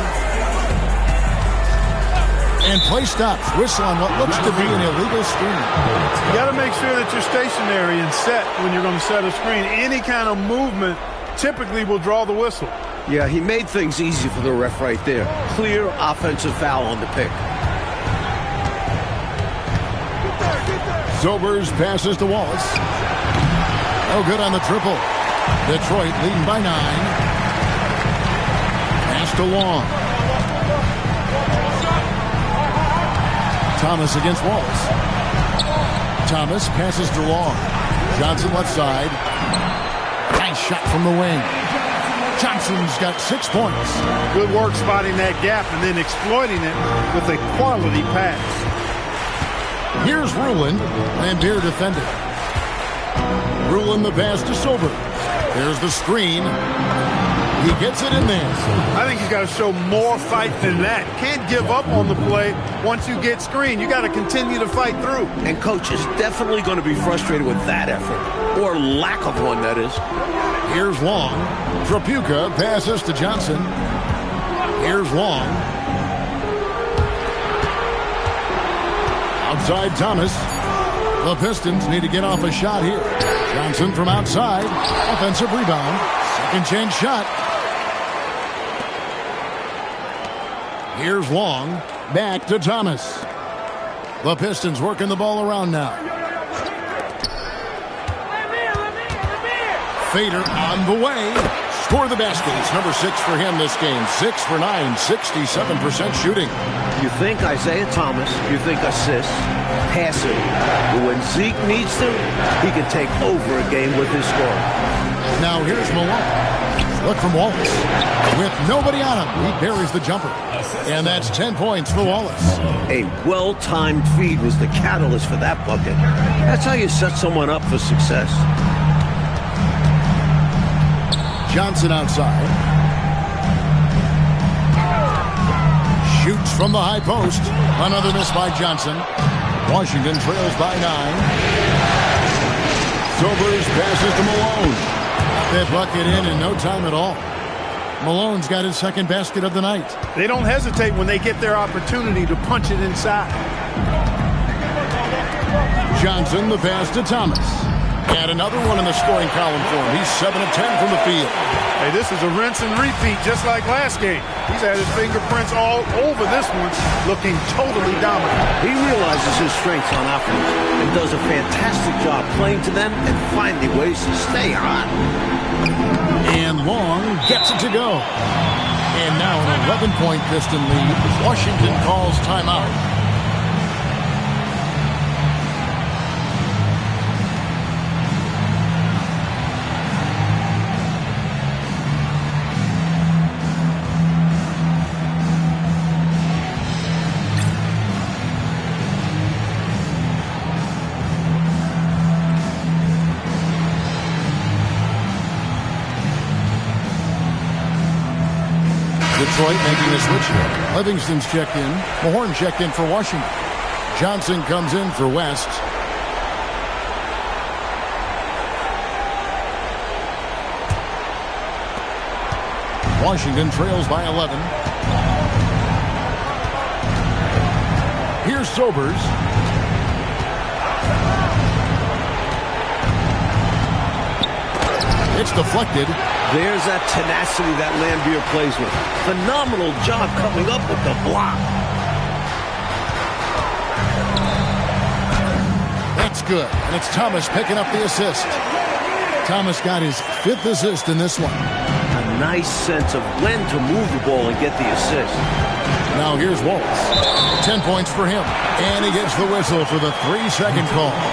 And play stops. Whistle on what looks to be an illegal screen. You got to make sure that you're stationary and set when you're going to set a screen. Any kind of movement typically will draw the whistle. Yeah, he made things easy for the ref right there. Clear offensive foul on the pick. Sobers passes to Wallace. Oh, good on the triple. Detroit leading by 9. Pass to Long. Thomas against Wallace. Thomas passes to Long. Johnson left side. Nice shot from the wing. Johnson's got 6 points. Good work spotting that gap and then exploiting it with a quality pass. Here's Ruland. Lambier defended. Ruland the pass to Sobers. There's the screen. He gets it in there. I think he's got to show more fight than that. Can't give up on the play once you get screened. You got to continue to fight through. And coach is definitely going to be frustrated with that effort. Or lack of one, that is. Here's Long. Tripucka passes to Johnson. Here's Long. Outside Thomas. The Pistons need to get off a shot here. Johnson from outside. Offensive rebound. Second chance shot. Here's Long. Back to Thomas. The Pistons working the ball around now. Fader on the way. Score the basket. It's number 6 for him this game. 6 for 9. 67% shooting. You think Isaiah Thomas, you think assists, passing. But when Zeke needs them, he can take over a game with his scoring. Now here's Malone. Look from Wallace. With nobody on him, he buries the jumper. And that's 10 points for Wallace. A well-timed feed was the catalyst for that bucket. That's how you set someone up for success. Johnson outside. Shoots from the high post. Another miss by Johnson. Washington trails by 9. Sobers passes to Malone. That bucket in no time at all. Malone's got his second basket of the night. They don't hesitate when they get their opportunity to punch it inside. Johnson, the pass to Thomas. And another one in the scoring column for him. He's 7 of 10 from the field. Hey, this is a rinse and repeat just like last game. He's had his fingerprints all over this one, looking totally dominant. He realizes his strengths on offense and does a fantastic job playing to them and finding ways to stay hot. And Long gets it to go. And now an 11-point Piston lead. Washington calls timeout. Detroit making a switch here. Livingston's checked in. Mahorn checked in for Washington. Johnson comes in for West. Washington trails by 11. Here's Sobers. It's deflected. There's that tenacity that Lambier plays with. Phenomenal job coming up with the block. That's good. And it's Thomas picking up the assist. Thomas got his 5th assist in this one. A nice sense of when to move the ball and get the assist. Now here's Wallace. 10 points for him. And he gets the whistle for the 3-second call.